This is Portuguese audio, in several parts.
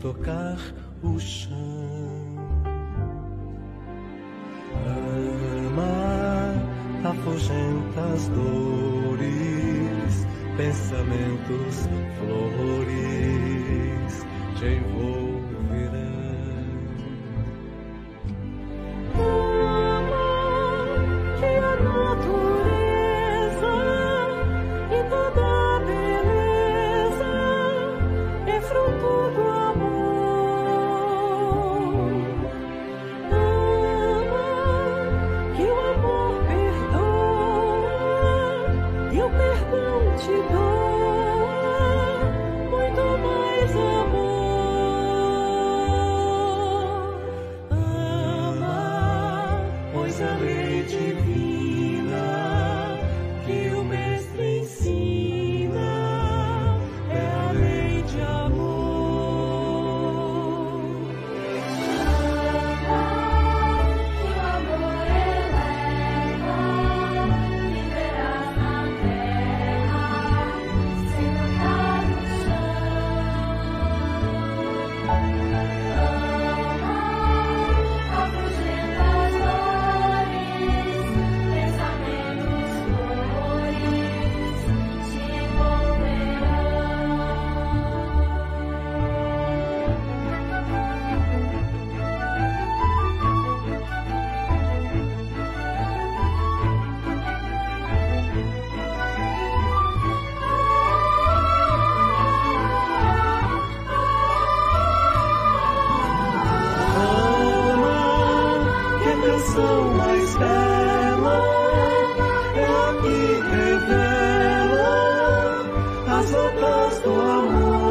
Tocar o chão. Ama, afugenta as dores, pensamentos, flores te envolverão. Ama, que a natureza e toda a beleza é fruto do amor. Te dou muito mais amor. Ama, pois a lei divina que o Mestre ensina é a lei de amor. Ama, que o amor eleva, viverás na terra. Mais bela é a que revela as voltas do amor.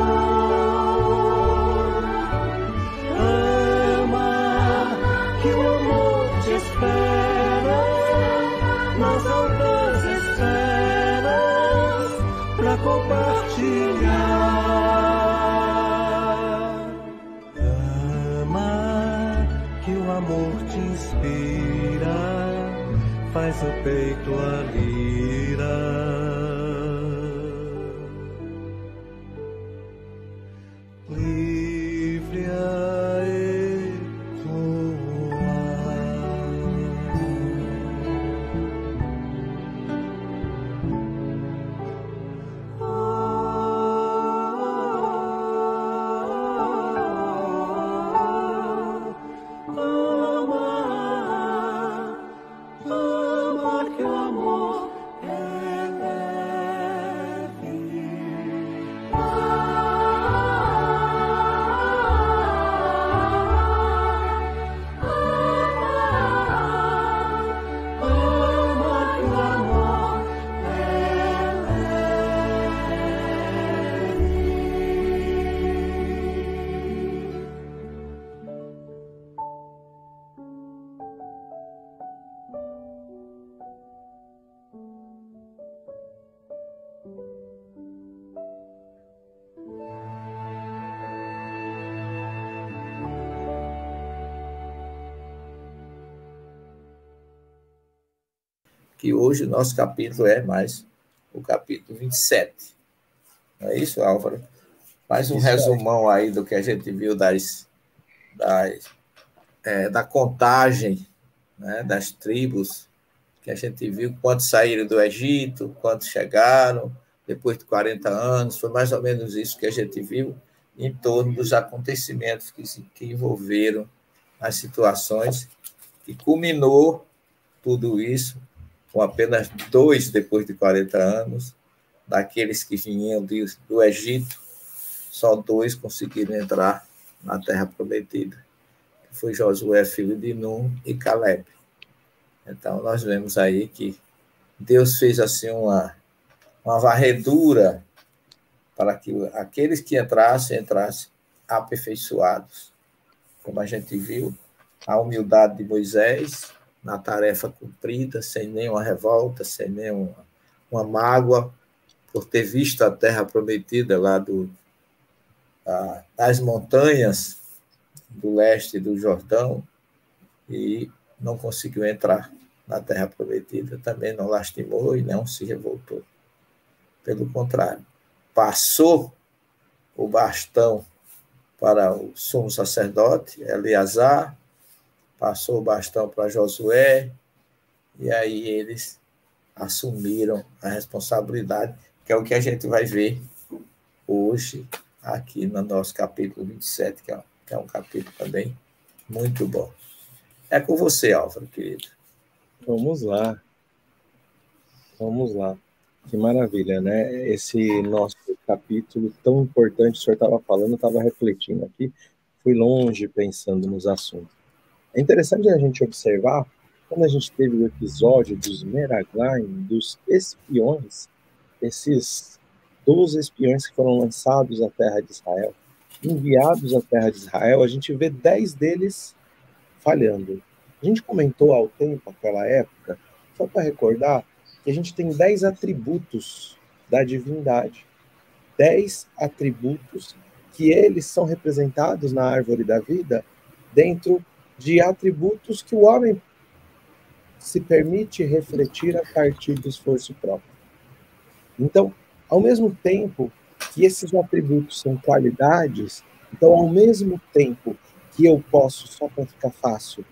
Ama, que o amor te espera nas altas esferas pra compartilhar. Ama, que o amor te inspira, faz o peito a lira. Livre a Que hoje o nosso capítulo é mais o capítulo 27. Não é isso, Álvaro? Mais um resumão aí do que a gente viu da contagem, né, das tribos, que a gente viu quantos saíram do Egito, quantos chegaram, depois de 40 anos, foi mais ou menos isso que a gente viu em torno dos acontecimentos que envolveram as situações, que culminou tudo isso com apenas 2 depois de 40 anos, daqueles que vinham do Egito, só 2 conseguiram entrar na Terra Prometida, que foi Josué, filho de Nun, e Caleb. Então, nós vemos aí que Deus fez assim uma varredura para que aqueles que entrassem aperfeiçoados. Como a gente viu, a humildade de Moisés na tarefa cumprida, sem nenhuma revolta, sem nenhuma mágoa, por ter visto a terra prometida lá das montanhas do leste do Jordão e não conseguiu entrar na terra prometida, também não lastimou e não se revoltou. Pelo contrário, passou o bastão para o sumo sacerdote, Eleazar, passou o bastão para Josué, e aí eles assumiram a responsabilidade, que é o que a gente vai ver hoje, aqui no nosso capítulo 27, que é um capítulo também muito bom. É com você, Álvaro, querido. Vamos lá. Vamos lá. Que maravilha, né? Esse nosso capítulo tão importante, o senhor estava falando, eu estava refletindo aqui, fui longe pensando nos assuntos. É interessante a gente observar, quando a gente teve o episódio dos Meraglaim, dos espiões, esses 12 espiões que foram lançados à terra de Israel, enviados à terra de Israel, a gente vê 10 deles falhando. A gente comentou ao tempo, naquela época, só para recordar, que a gente tem 10 atributos da divindade. 10 atributos que eles são representados na árvore da vida dentro de atributos que o homem se permite refletir a partir do esforço próprio. Então, ao mesmo tempo que esses atributos são qualidades, então, ao mesmo tempo que eu posso, só para ficar fácil,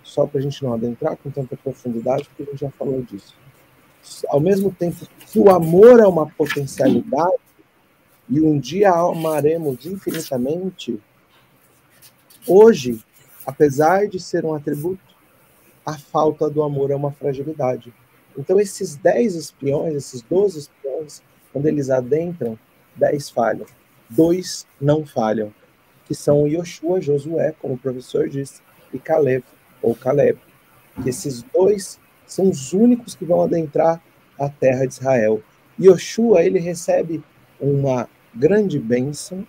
só para a gente não adentrar com tanta profundidade, porque a gente já falou disso, ao mesmo tempo que o amor é uma potencialidade, e um dia amaremos infinitamente, hoje, apesar de ser um atributo, a falta do amor é uma fragilidade. Então, esses 10 espiões, esses 12 espiões, quando eles adentram, 10 falham. 2 não falham, que são Yoshua, Josué, como o professor disse, e Caleb, ou Caleb. Que esses 2 são os únicos que vão adentrar a terra de Israel. Yoshua, ele recebe uma grande bênção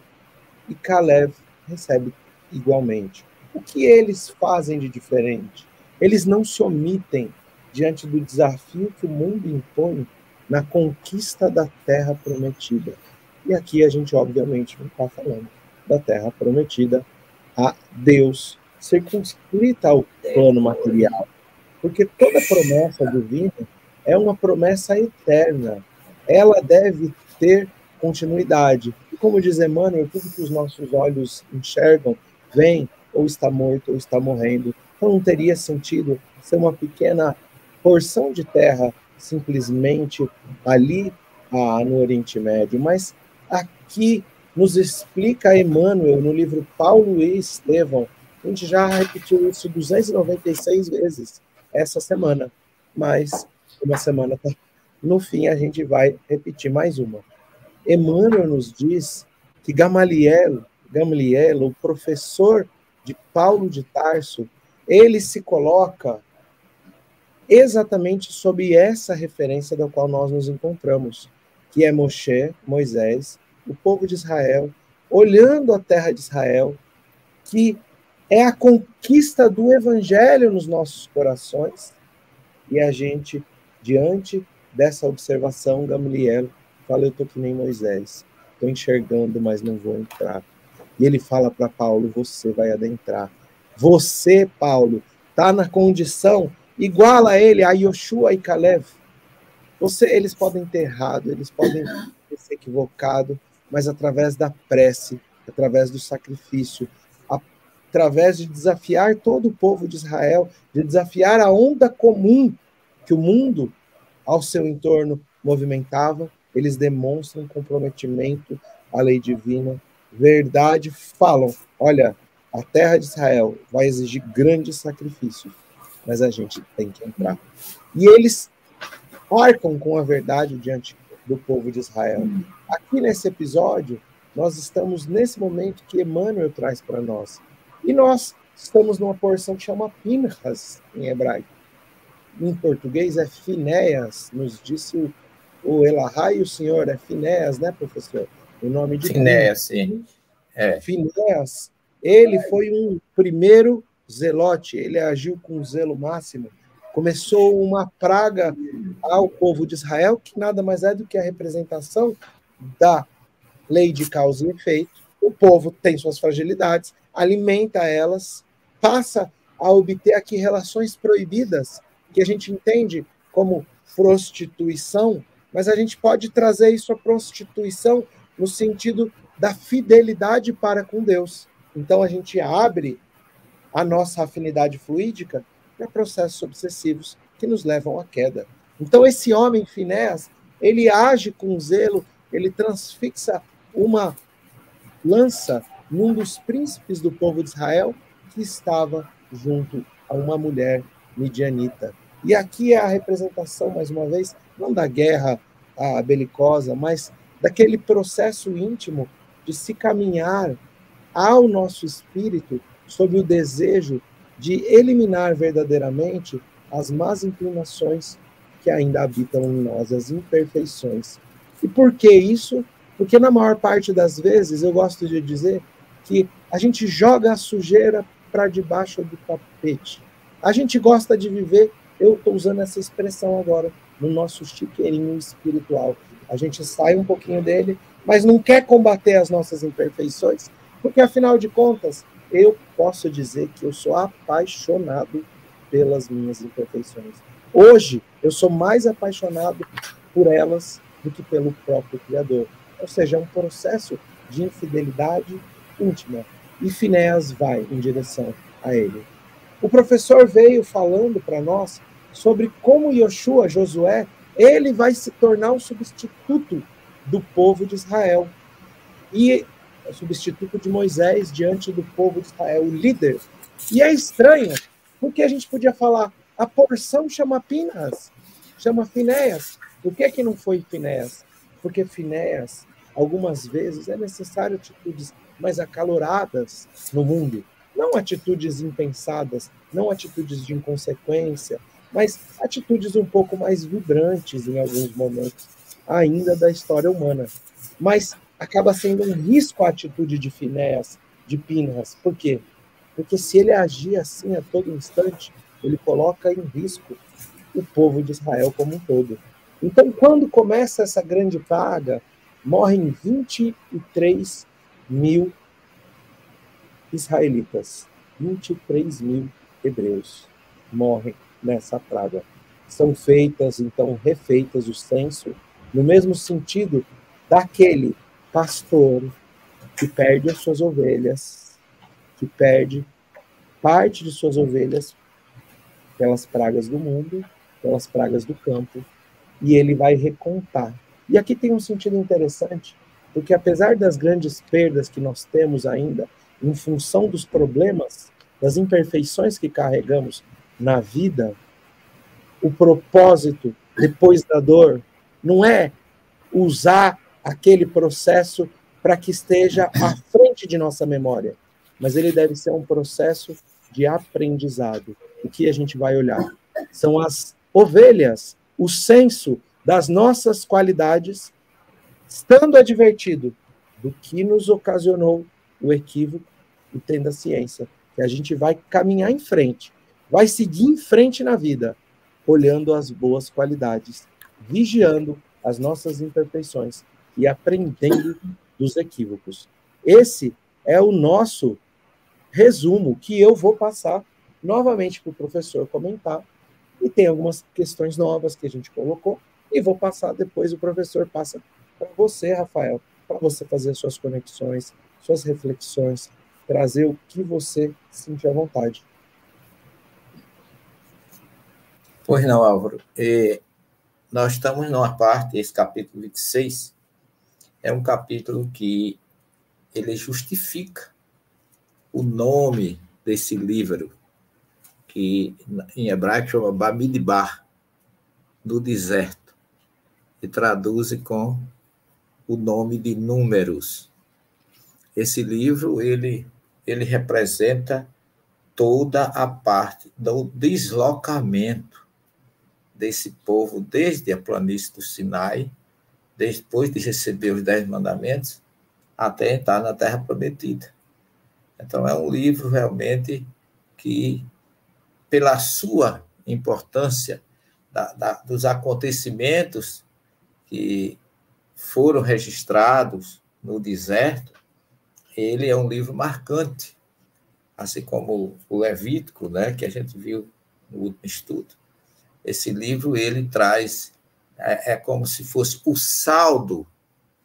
e Caleb recebe igualmente. O que eles fazem de diferente? Eles não se omitem diante do desafio que o mundo impõe na conquista da terra prometida. E aqui a gente, obviamente, não está falando da terra prometida a Deus, circunscrita ao plano material. Porque toda promessa divina é uma promessa eterna. Ela deve ter continuidade. E como diz Emmanuel, tudo que os nossos olhos enxergam, vem, ou está morto, ou está morrendo. Então não teria sentido ser uma pequena porção de terra simplesmente ali no Oriente Médio. Mas aqui nos explica Emmanuel, no livro Paulo e Estevão, a gente já repetiu isso 296 vezes essa semana, mas uma semana tá no fim, a gente vai repetir mais uma. Emmanuel nos diz que Gamaliel, o professor de Paulo de Tarso, ele se coloca exatamente sob essa referência da qual nós nos encontramos, que é Moisés, o povo de Israel, olhando a terra de Israel, que é a conquista do evangelho nos nossos corações, e a gente, diante dessa observação, Gamaliel fala, eu estou que nem Moisés, estou enxergando, mas não vou entrar. E ele fala para Paulo, você vai adentrar. Você, Paulo, está na condição igual a ele, a Yoshua e Caleb. Eles podem ter errado, eles podem ter se equivocado, mas através da prece, através do sacrifício, através de desafiar todo o povo de Israel, de desafiar a onda comum que o mundo ao seu entorno movimentava, eles demonstram comprometimento à lei divina, verdade, falam, olha, a terra de Israel vai exigir grandes sacrifícios, mas a gente tem que entrar. E eles arcam com a verdade diante do povo de Israel. Aqui nesse episódio, nós estamos nesse momento que Emmanuel traz para nós. E nós estamos numa porção que chama Pinhas, em hebraico. Em português é Finéas, nos disse o Elahai, o senhor é Finéas, né, professor? O nome de Finéas, sim. Finéas, ele foi um primeiro zelote, ele agiu com zelo máximo. Começou uma praga ao povo de Israel, que nada mais é do que a representação da lei de causa e efeito. O povo tem suas fragilidades, alimenta elas, passa a obter aqui relações proibidas, que a gente entende como prostituição, mas a gente pode trazer isso à prostituição no sentido da fidelidade para com Deus. Então a gente abre a nossa afinidade fluídica para processos obsessivos que nos levam à queda. Então esse homem, Finéas, ele age com zelo, ele transfixa uma lança num dos príncipes do povo de Israel que estava junto a uma mulher midianita. E aqui é a representação, mais uma vez, não da guerra belicosa, mas daquele processo íntimo de se caminhar ao nosso espírito sob o desejo de eliminar verdadeiramente as más inclinações que ainda habitam em nós, as imperfeições. E por que isso? Porque na maior parte das vezes, eu gosto de dizer que a gente joga a sujeira para debaixo do tapete. A gente gosta de viver, eu estou usando essa expressão agora, no nosso chiqueirinho espiritual. A gente sai um pouquinho dele, mas não quer combater as nossas imperfeições, porque afinal de contas, eu posso dizer que eu sou apaixonado pelas minhas imperfeições. Hoje, eu sou mais apaixonado por elas do que pelo próprio Criador. Ou seja, é um processo de infidelidade íntima. E Finéas vai em direção a ele. O professor veio falando para nós sobre como Yoshua, Josué, ele vai se tornar o substituto do povo de Israel. E o substituto de Moisés diante do povo de Israel, o líder. E é estranho, porque a gente podia falar, a porção chama Pinhas, chama Finéas. Por que não foi Finéas? Porque Finéas, algumas vezes, é necessário atitudes mais acaloradas no mundo. Não atitudes impensadas, não atitudes de inconsequência, mas atitudes um pouco mais vibrantes em alguns momentos ainda da história humana. Mas acaba sendo um risco a atitude de Finéas, de Pinhas. Por quê? Porque se ele agir assim a todo instante, ele coloca em risco o povo de Israel como um todo. Então, quando começa essa grande praga, morrem 23 mil israelitas. 23 mil hebreus morrem nessa praga. São feitas, então, refeitas o censo, no mesmo sentido daquele pastor que perde as suas ovelhas, que perde parte de suas ovelhas pelas pragas do mundo, pelas pragas do campo, e ele vai recontar. E aqui tem um sentido interessante, porque apesar das grandes perdas que nós temos ainda, em função dos problemas, das imperfeições que carregamos na vida, o propósito, depois da dor, não é usar aquele processo para que esteja à frente de nossa memória, mas ele deve ser um processo de aprendizado. O que a gente vai olhar? São as ovelhas, o senso das nossas qualidades, estando advertido do que nos ocasionou o equívoco e tendo a ciência, que a gente vai caminhar em frente, vai seguir em frente na vida, olhando as boas qualidades, vigiando as nossas imperfeições e aprendendo dos equívocos. Esse é o nosso resumo que eu vou passar novamente para o professor comentar, e tem algumas questões novas que a gente colocou, e vou passar depois, o professor passa para você, Rafael, para você fazer suas conexões, suas reflexões, trazer o que você sentir à vontade. Pois não, Álvaro. Nós estamos numa parte, esse capítulo 26, é um capítulo que ele justifica o nome desse livro, que em hebraico chama Bamidbar, no deserto, e traduz com o nome de números. esse livro, ele representa toda a parte do deslocamento desse povo desde a planície do Sinai, depois de receber os 10 mandamentos, até entrar na Terra Prometida. Então, é um livro realmente que, pela sua importância dos acontecimentos que foram registrados no deserto, ele é um livro marcante, assim como o Levítico, né, que a gente viu no último estudo. Esse livro, ele traz, é como se fosse o saldo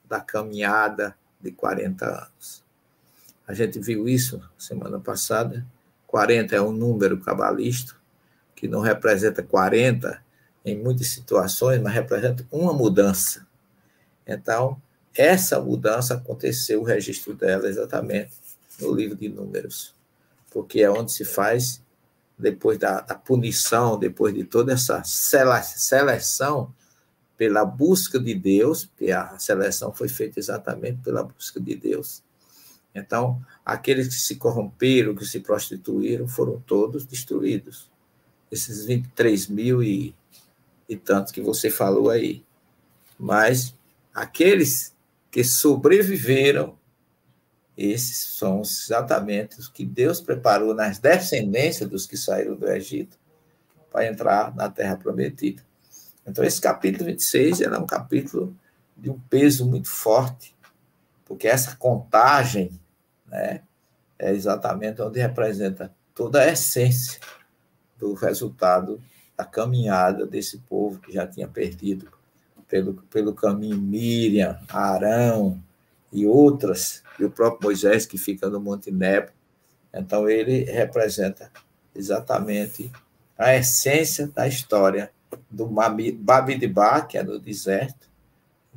da caminhada de 40 anos. A gente viu isso semana passada. 40 é um número cabalístico, que não representa 40 em muitas situações, mas representa uma mudança. Então, essa mudança aconteceu, o registro dela exatamente no livro de Números, porque é onde se faz, depois da punição, depois de toda essa seleção pela busca de Deus, porque a seleção foi feita exatamente pela busca de Deus. Então, aqueles que se corromperam, que se prostituíram, foram todos destruídos. Esses 23 mil e tantos que você falou aí. Mas aqueles que sobreviveram, esses são exatamente os que Deus preparou nas descendências dos que saíram do Egito para entrar na Terra Prometida. Então, esse capítulo 26 é um capítulo de um peso muito forte, porque essa contagem, né, é exatamente onde representa toda a essência do resultado da caminhada desse povo que já tinha perdido pelo caminho Miriam, Arão e outras, e o próprio Moisés, que fica no Monte Nebo. Então, ele representa exatamente a essência da história do Bamidbar, que é no deserto,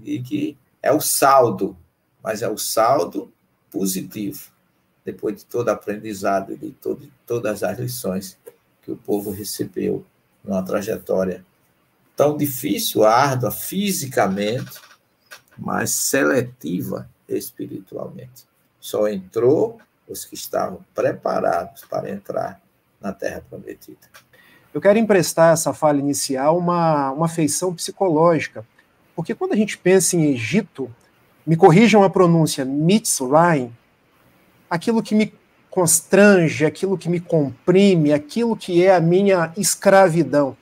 e que é o saldo, mas é o saldo positivo, depois de todo aprendizado, de todas as lições que o povo recebeu numa trajetória tão difícil, árdua fisicamente, mas seletiva espiritualmente. Só entrou os que estavam preparados para entrar na Terra Prometida. Eu quero emprestar essa fala inicial uma feição psicológica, porque quando a gente pensa em Egito, me corrijam a pronúncia, Mitzrayim, aquilo que me constrange, aquilo que me comprime, aquilo que é a minha escravidão.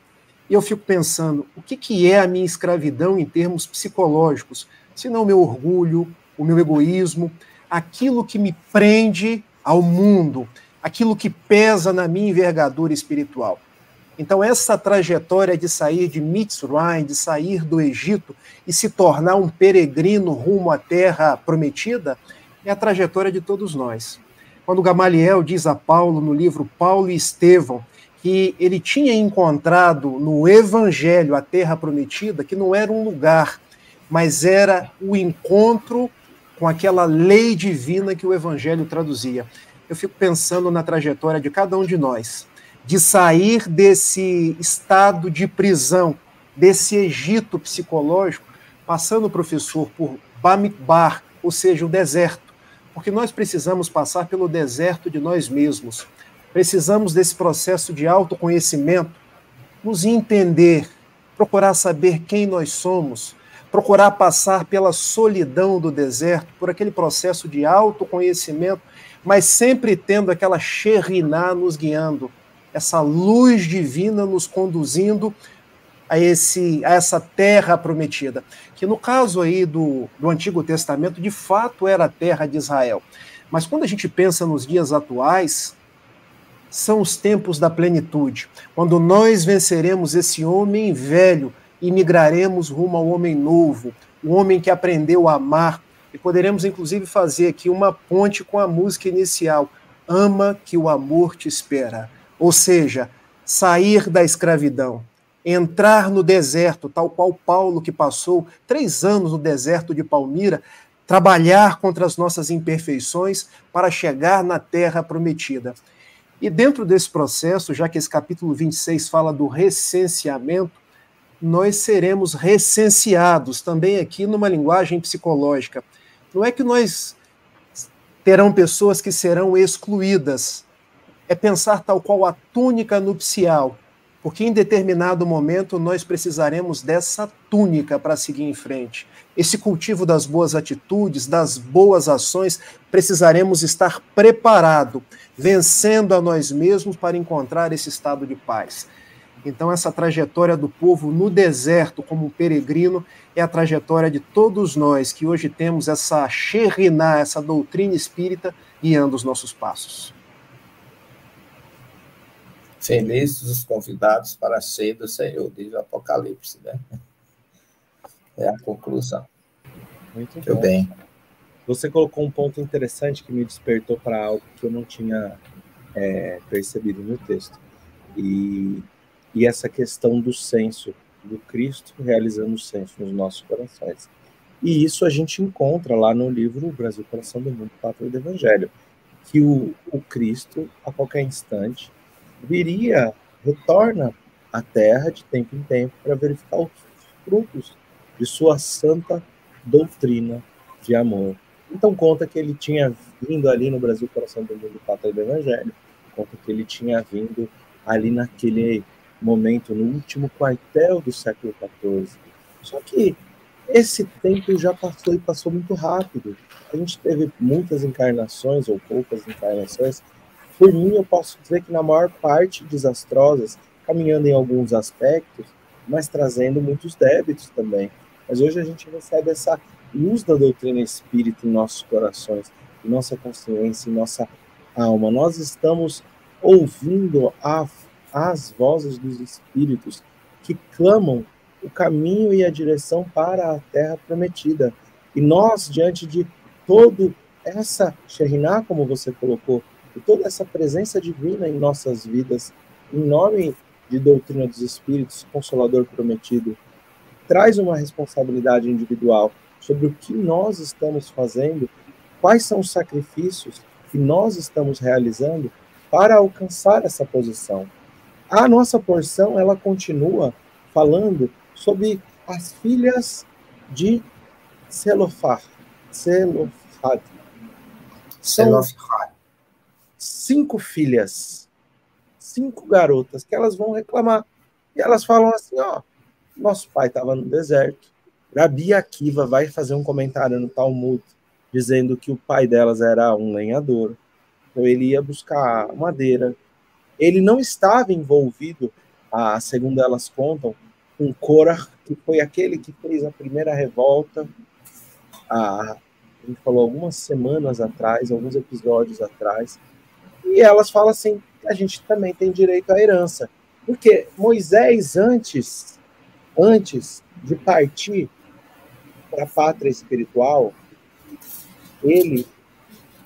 E eu fico pensando, o que é a minha escravidão em termos psicológicos? Se não o meu orgulho, o meu egoísmo, aquilo que me prende ao mundo, aquilo que pesa na minha envergadura espiritual. Então, essa trajetória de sair de Mitzrayim, de sair do Egito e se tornar um peregrino rumo à Terra Prometida, é a trajetória de todos nós. Quando Gamaliel diz a Paulo, no livro Paulo e Estevão, que ele tinha encontrado no Evangelho a Terra Prometida, que não era um lugar, mas era o encontro com aquela lei divina que o Evangelho traduzia. Eu fico pensando na trajetória de cada um de nós, de sair desse estado de prisão, desse Egito psicológico, passando, professor, por Bamidbar, ou seja, o deserto, porque nós precisamos passar pelo deserto de nós mesmos. Precisamos desse processo de autoconhecimento, nos entender, procurar saber quem nós somos, procurar passar pela solidão do deserto, por aquele processo de autoconhecimento, mas sempre tendo aquela Sheriná nos guiando, essa luz divina nos conduzindo a essa terra prometida, que no caso aí do Antigo Testamento, de fato era a terra de Israel. Mas quando a gente pensa nos dias atuais, são os tempos da plenitude, quando nós venceremos esse homem velho e migraremos rumo ao homem novo, o homem que aprendeu a amar, e poderemos inclusive fazer aqui uma ponte com a música inicial, Ama que o amor te espera, ou seja, sair da escravidão, entrar no deserto, tal qual Paulo, que passou 3 anos no deserto de Palmira, trabalhar contra as nossas imperfeições para chegar na terra prometida. E dentro desse processo, já que esse capítulo 26 fala do recenseamento, nós seremos recenseados também aqui numa linguagem psicológica. Não é que nós terão pessoas que serão excluídas. É pensar tal qual a túnica nupcial, porque em determinado momento nós precisaremos dessa túnica para seguir em frente. Esse cultivo das boas atitudes, das boas ações, precisaremos estar preparado, vencendo a nós mesmos para encontrar esse estado de paz. Então, essa trajetória do povo no deserto, como um peregrino, é a trajetória de todos nós que hoje temos essa Sheriná, essa doutrina espírita, guiando os nossos passos. Felizes os convidados para a ceia do Senhor, diz o Apocalipse, né? É a conclusão. Muito bem. Você colocou um ponto interessante que me despertou para algo que eu não tinha percebido no texto. E essa questão do censo, do Cristo realizando o censo nos nossos corações. E isso a gente encontra lá no livro Brasil, Coração do Mundo, Pátria do Evangelho, que o Cristo, a qualquer instante, retorna à Terra de tempo em tempo para verificar os frutos de sua santa doutrina de amor. Então conta que ele tinha vindo ali no Brasil, Coração do Mundo, Pátria do Evangelho, conta que ele tinha vindo ali naquele momento, no último quartel do século XIV. Só que esse tempo já passou e passou muito rápido. A gente teve muitas encarnações, ou poucas encarnações. Por mim, eu posso dizer que na maior parte desastrosas, caminhando em alguns aspectos, mas trazendo muitos débitos também. Mas hoje a gente recebe essa luz da doutrina espírita em nossos corações, em nossa consciência, em nossa alma. Nós estamos ouvindo as vozes dos espíritos que clamam o caminho e a direção para a terra prometida. E nós, diante de toda essa Sheriná, como você colocou, e toda essa presença divina em nossas vidas, em nome de doutrina dos espíritos, Consolador prometido, traz uma responsabilidade individual sobre o que nós estamos fazendo, quais são os sacrifícios que nós estamos realizando para alcançar essa posição. A nossa porção, ela continua falando sobre as filhas de Zelofhad. São 5 filhas, 5 garotas, que elas vão reclamar. E elas falam assim, nosso pai estava no deserto. Rabi Akiva vai fazer um comentário no Talmud, dizendo que o pai delas era um lenhador. Então ele ia buscar madeira. Ele não estava envolvido, segundo elas contam, com Korah, que foi aquele que fez a primeira revolta. A gente falou algumas semanas atrás, alguns episódios atrás. E elas falam assim, a gente também tem direito à herança. Porque Moisés, antes de partir para a pátria espiritual, ele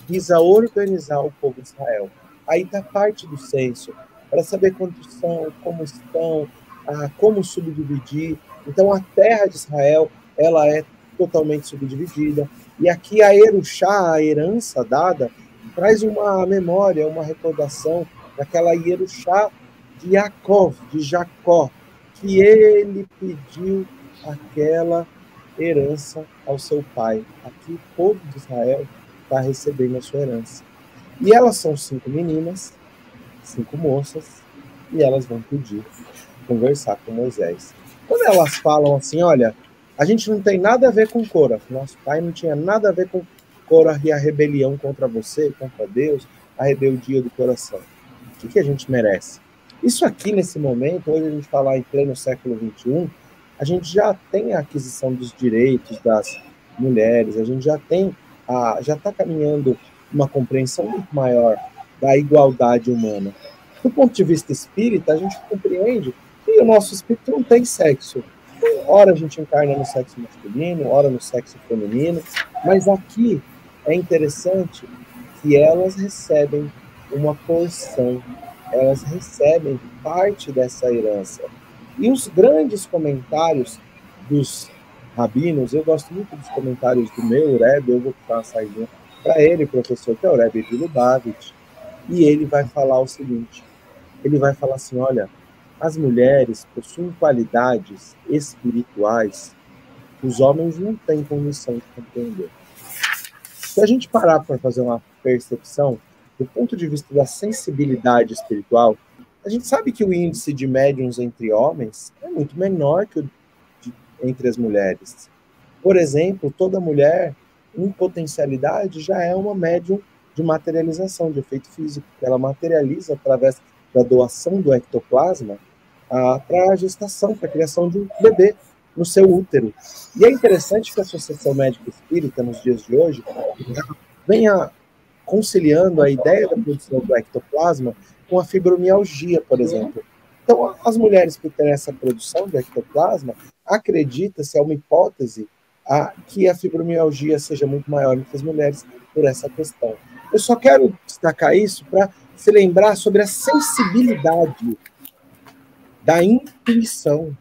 quis organizar o povo de Israel. Aí está parte do censo, para saber quantos são, como estão, como subdividir. Então, a terra de Israel, ela é totalmente subdividida. E aqui a Eruxá, a herança dada, traz uma memória, uma recordação daquela Eruxá de Yaakov, de Jacó, que ele pediu aquela herança ao seu pai. Aqui o povo de Israel está recebendo a sua herança. E elas são 5 meninas, 5 moças, e elas vão pedir, conversar com Moisés. Quando elas falam assim, olha, a gente não tem nada a ver com Korah, nosso pai não tinha nada a ver com Korah e a rebelião contra você, contra Deus, a rebeldia do coração. O que a gente merece? Isso aqui, nesse momento, hoje a gente fala em pleno século XXI, a gente já tem a aquisição dos direitos das mulheres, a gente já tem, já está caminhando uma compreensão muito maior da igualdade humana. Do ponto de vista espírita, a gente compreende que o nosso espírito não tem sexo. Ora a gente encarna no sexo masculino, ora no sexo feminino, mas aqui é interessante que elas recebem uma porção, elas recebem parte dessa herança. E os grandes comentários dos rabinos, eu gosto muito dos comentários do meu Rebbe, eu vou ficar uma saída para ele, professor, que é o Rebbe de Lubavitch, e ele vai falar o seguinte, ele vai falar assim, olha, as mulheres possuem qualidades espirituais que os homens não têm condição de compreender. Se a gente parar para fazer uma percepção, do ponto de vista da sensibilidade espiritual, a gente sabe que o índice de médiums entre homens é muito menor que o entre as mulheres. Por exemplo, toda mulher, em potencialidade, já é uma médium de materialização, de efeito físico, que ela materializa através da doação do ectoplasma para a gestação, para a criação de um bebê no seu útero. E é interessante que a Associação Médica Espírita, nos dias de hoje, venha conciliando a ideia da produção do ectoplasma com a fibromialgia, por exemplo. Então, as mulheres que têm essa produção do ectoplasma, acredita-se, é uma hipótese, que a fibromialgia seja muito maior entre as mulheres por essa questão. Eu só quero destacar isso para se lembrar sobre a sensibilidade da intuição,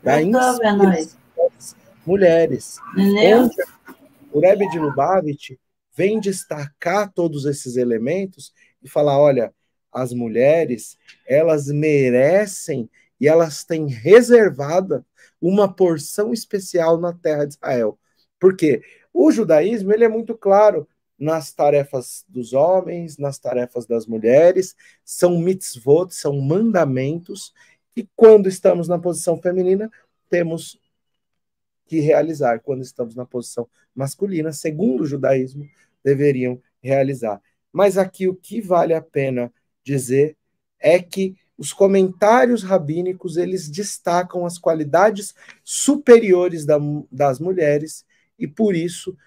da inspiração das mulheres. Onde o Rebbe de Lubavitch vem destacar todos esses elementos e falar, olha, as mulheres, elas merecem e elas têm reservada uma porção especial na terra de Israel. Por quê? O judaísmo, ele é muito claro nas tarefas dos homens, nas tarefas das mulheres, são mitzvot, são mandamentos, e quando estamos na posição feminina, temos que realizar. Quando estamos na posição masculina, segundo o judaísmo, deveriam realizar. Mas aqui o que vale a pena dizer é que os comentários rabínicos, eles destacam as qualidades superiores das mulheres, e por isso,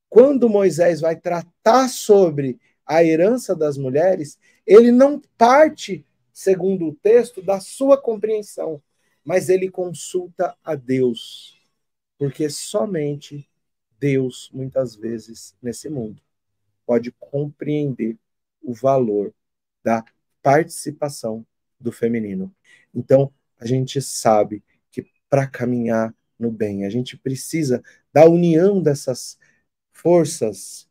quando Moisés vai tratar sobre a herança das mulheres, ele não parte, segundo o texto, da sua compreensão, mas ele consulta a Deus, porque somente Deus, muitas vezes, nesse mundo, pode compreender o valor da participação do feminino. Então, a gente sabe que para caminhar no bem, a gente precisa da união dessas forças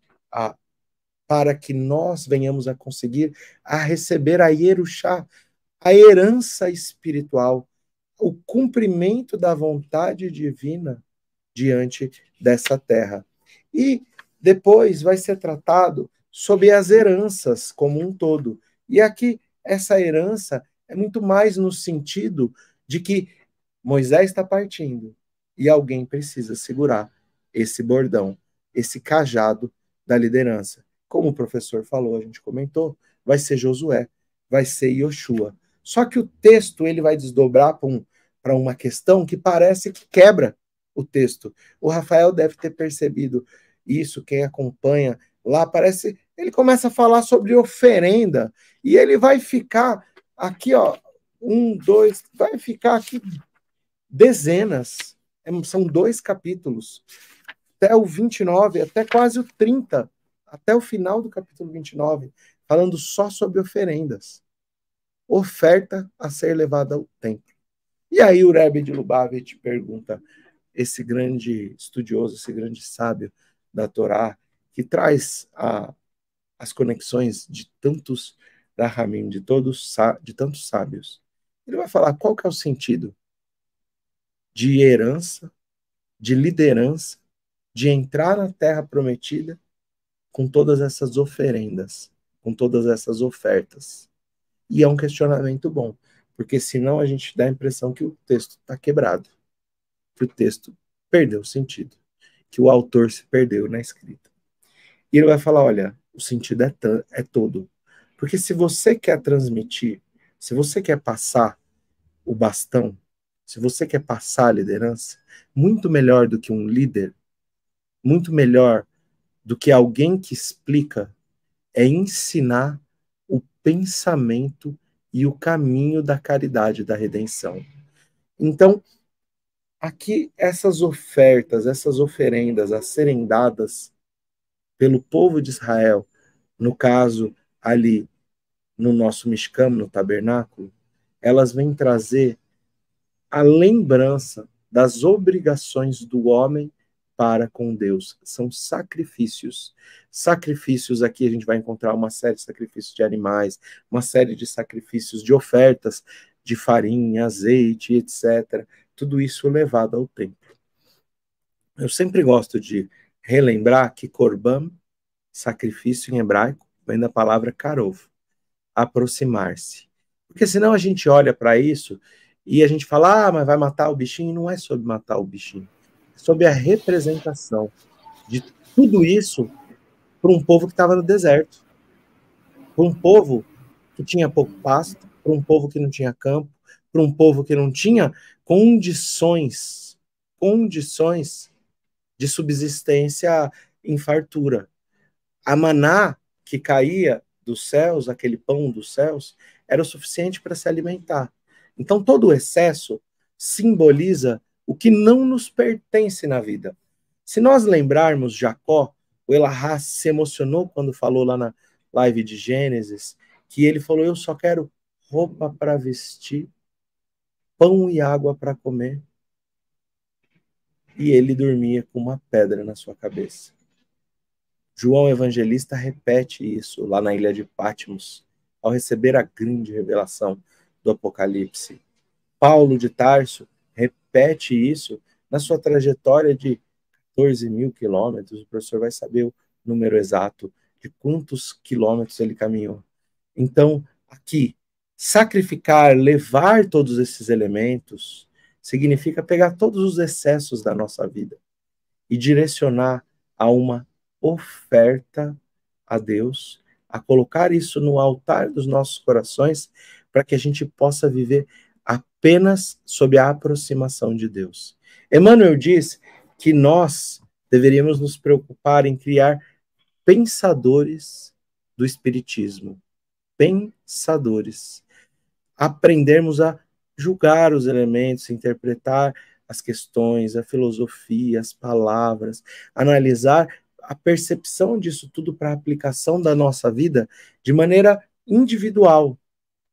para que nós venhamos a conseguir a receber a Yerushá, a herança espiritual, o cumprimento da vontade divina diante dessa terra. E depois vai ser tratado sobre as heranças como um todo. E aqui, essa herança é muito mais no sentido de que Moisés está partindo e alguém precisa segurar esse bordão, esse cajado da liderança. Como o professor falou, a gente comentou, vai ser Josué, vai ser Yoshua. Só que o texto ele vai desdobrar para uma questão que parece que quebra o texto. O Rafael deve ter percebido isso, quem acompanha lá, parece, ele começa a falar sobre oferenda, e ele vai ficar aqui, ó, 1, 2, vai ficar aqui dezenas, são 2 capítulos, até o 29, até quase o 30, até o final do capítulo 29, falando só sobre oferendas, oferta a ser levada ao templo. E aí o Rebbe de Lubavitch pergunta, esse grande estudioso, esse grande sábio da Torá, que traz as conexões de tantos Rahamim, de tantos sábios. Ele vai falar qual que é o sentido de herança, de liderança, de entrar na terra prometida com todas essas oferendas, com todas essas ofertas. E é um questionamento bom, porque senão a gente dá a impressão que o texto está quebrado, que o texto perdeu o sentido, que o autor se perdeu na escrita. E ele vai falar, olha, o sentido é todo. Porque se você quer transmitir, se você quer passar o bastão, se você quer passar a liderança, muito melhor do que um líder, muito melhor do que alguém que explica, é ensinar o pensamento e o caminho da caridade, da redenção. Então, aqui, essas ofertas, essas oferendas a serem dadas pelo povo de Israel, no caso ali, no nosso Mishkan, no tabernáculo, elas vêm trazer a lembrança das obrigações do homem para com Deus. São sacrifícios. Sacrifícios, aqui a gente vai encontrar uma série de sacrifícios de animais, uma série de sacrifícios de ofertas de farinha, azeite, etc. Tudo isso levado ao templo. Eu sempre gosto de relembrar que Corban Sacrifício em hebraico vem da palavra karov, aproximar-se. Porque senão a gente olha para isso e a gente fala, mas vai matar o bichinho. Não é sobre matar o bichinho. É sobre a representação de tudo isso para um povo que estava no deserto. Para um povo que tinha pouco pasto, para um povo que não tinha campo, para um povo que não tinha condições de subsistência em fartura. A maná que caía dos céus, aquele pão dos céus, era o suficiente para se alimentar. Então, todo o excesso simboliza o que não nos pertence na vida. Se nós lembrarmos Jacó, o Elahá se emocionou quando falou lá na live de Gênesis, que ele falou, eu só quero roupa para vestir, pão e água para comer. E ele dormia com uma pedra na sua cabeça. João Evangelista repete isso lá na ilha de Patmos, ao receber a grande revelação do Apocalipse. Paulo de Tarso repete isso na sua trajetória de 14 mil quilômetros. O professor vai saber o número exato de quantos quilômetros ele caminhou. Então, aqui, sacrificar, levar todos esses elementos, significa pegar todos os excessos da nossa vida e direcionar a uma oferta a Deus, a colocar isso no altar dos nossos corações, para que a gente possa viver apenas sob a aproximação de Deus. Emmanuel diz que nós deveríamos nos preocupar em criar pensadores do Espiritismo. Pensadores. Aprendermos a julgar os elementos, interpretar as questões, a filosofia, as palavras, analisar a percepção disso tudo para a aplicação da nossa vida de maneira individual.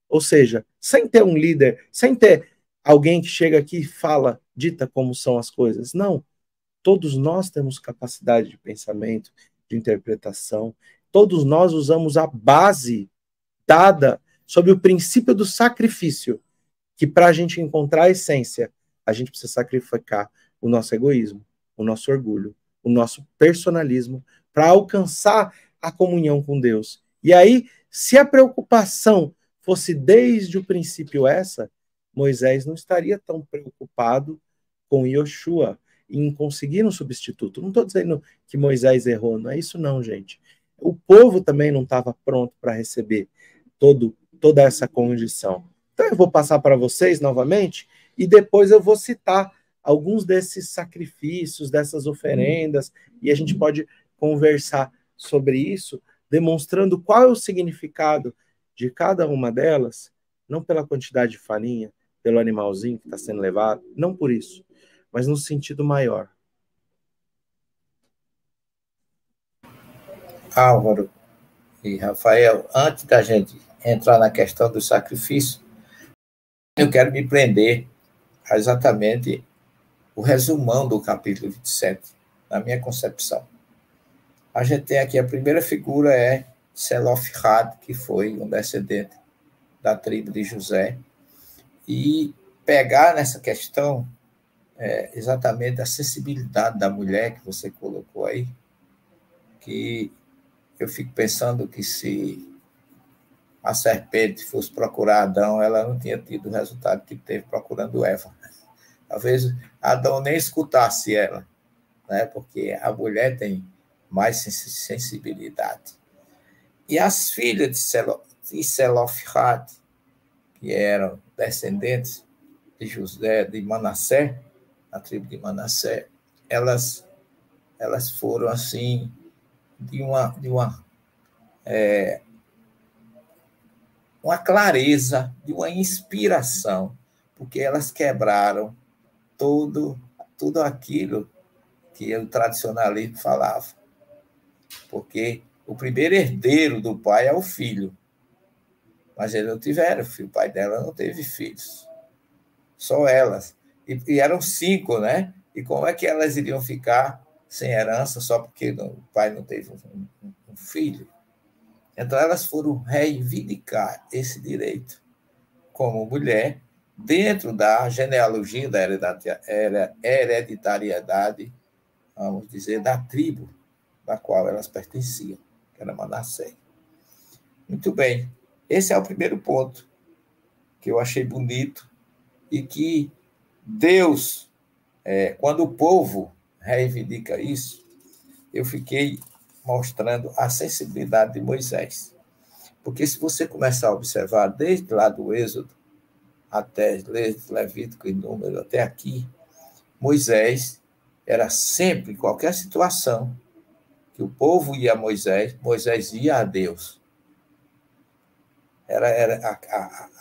Ou seja, sem ter um líder, sem ter alguém que chega aqui e fala, dita como são as coisas. Não. Todos nós temos capacidade de pensamento, de interpretação. Todos nós usamos a base dada sob o princípio do sacrifício, que para a gente encontrar a essência, a gente precisa sacrificar o nosso egoísmo, o nosso orgulho, o nosso personalismo, para alcançar a comunhão com Deus. E aí, se a preocupação fosse desde o princípio essa, Moisés não estaria tão preocupado com Yoshua em conseguir um substituto. Não estou dizendo que Moisés errou, não é isso não, gente. O povo também não estava pronto para receber toda essa condição. Então eu vou passar para vocês novamente e depois eu vou citar alguns desses sacrifícios, dessas oferendas, e a gente pode conversar sobre isso, demonstrando qual é o significado de cada uma delas, não pela quantidade de farinha, pelo animalzinho que está sendo levado, não por isso, mas no sentido maior. Álvaro e Rafael, antes da gente entrar na questão do sacrifício, eu quero me prender a exatamente o resumão do capítulo 27, na minha concepção. A gente tem aqui, a primeira figura é Selofhad, que foi um descendente da tribo de José, e pegar nessa questão exatamente a sensibilidade da mulher que você colocou aí, que eu fico pensando que se a serpente fosse procurar Adão, ela não tinha tido o resultado que teve procurando Eva. Talvez Adão nem escutasse ela, né? Porque a mulher tem mais sensibilidade. E as filhas de Selofhad, que eram descendentes de José, de Manassés, a tribo de Manassés, elas foram assim de uma clareza, de uma inspiração, porque elas quebraram tudo aquilo que o tradicionalismo falava. Porque o primeiro herdeiro do pai é o filho, mas eles não tiveram filho, o pai dela não teve filhos, só elas. E eram 5, né? E como é que elas iriam ficar sem herança só porque o pai não teve um filho? Então, elas foram reivindicar esse direito como mulher dentro da genealogia, da hereditariedade, vamos dizer, da tribo da qual elas pertenciam. que era Manassés. Muito bem. Esse é o primeiro ponto que eu achei bonito e que Deus, quando o povo reivindica isso, eu fiquei mostrando a sensibilidade de Moisés. Porque se você começar a observar desde lá do Êxodo até Levítico e Número, até aqui, Moisés era sempre, em qualquer situação, que o povo ia a Moisés, Moisés ia a Deus.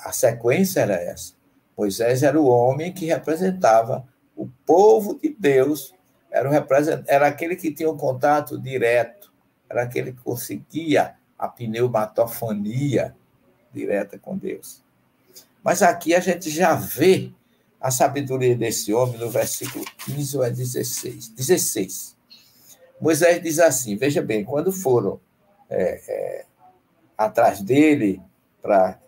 A sequência era essa. Moisés era o homem que representava o povo de Deus, era aquele que tinha um contato direto, era aquele que conseguia a pneumatofonia direta com Deus. Mas aqui a gente já vê a sabedoria desse homem no versículo 15 ou 16. Moisés diz assim, veja bem, quando foram atrás dele para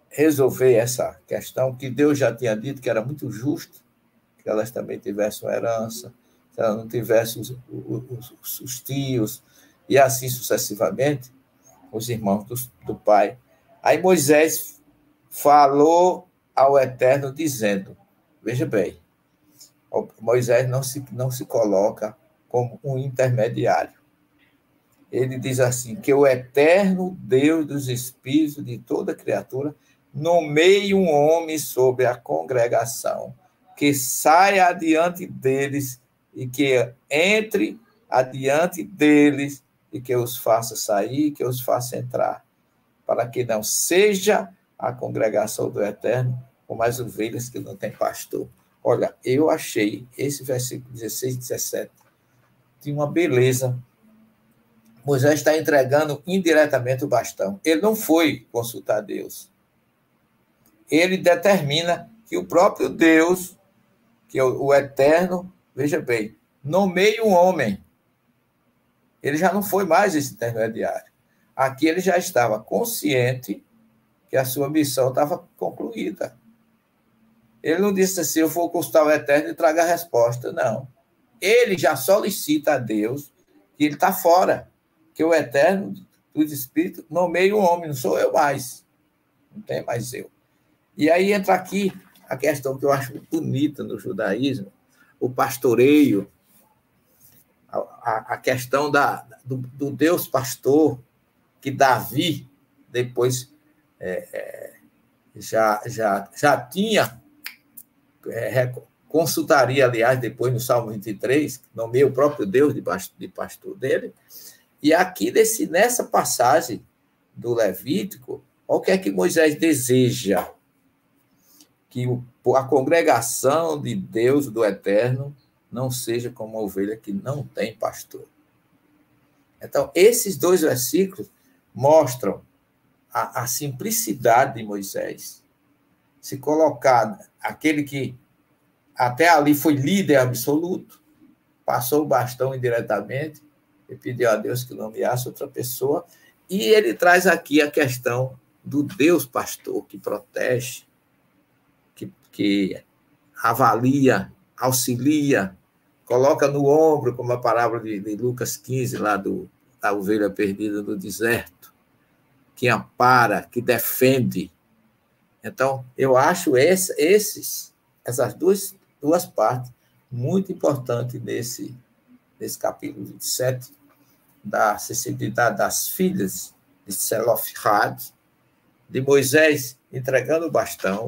resolver essa questão, que Deus já tinha dito que era muito justo, que elas também tivessem uma herança, se elas não tivessem os tios, e assim sucessivamente, os irmãos do pai. Aí Moisés falou ao Eterno dizendo, veja bem, Moisés não se coloca como um intermediário. Ele diz assim, que o eterno Deus dos espíritos de toda criatura nomeie um homem sobre a congregação, que saia adiante deles e que entre adiante deles e que os faça sair e que os faça entrar, para que não seja a congregação do Eterno como as ovelhas que não têm pastor. Olha, eu achei esse versículo 16 e 17 de uma beleza. Moisés está entregando indiretamente o bastão. Ele não foi consultar Deus. Ele determina que o próprio Deus, que é o Eterno, veja bem, nomeie um homem. Ele já não foi mais esse intermediário. Aqui ele já estava consciente que a sua missão estava concluída. Ele não disse assim, eu vou consultar o Eterno e traga a resposta. Não. Ele já solicita a Deus que ele está fora, que o Eterno dos Espíritos nomeie um homem, não sou eu mais. Não tem mais eu. E aí entra aqui a questão que eu acho muito bonita no judaísmo, o pastoreio, a questão do Deus pastor, que Davi depois já tinha, consultaria, aliás, depois no Salmo 23, nomeia o próprio Deus de pastor dele, e aqui nessa passagem do Levítico, olha o que é que Moisés deseja, que a congregação de Deus, do Eterno, não seja como uma ovelha que não tem pastor. Então, esses dois versículos mostram a simplicidade de Moisés. Se colocar aquele que até ali foi líder absoluto, passou o bastão indiretamente e pediu a Deus que nomeasse outra pessoa, e ele traz aqui a questão do Deus pastor, que protege, que avalia, auxilia, coloca no ombro, como a parábola de Lucas 15, lá da ovelha perdida no deserto, que ampara, que defende. Então, eu acho essas duas partes muito importantes nesse capítulo 27, da acessibilidade das filhas de Selofhad, de Moisés entregando o bastão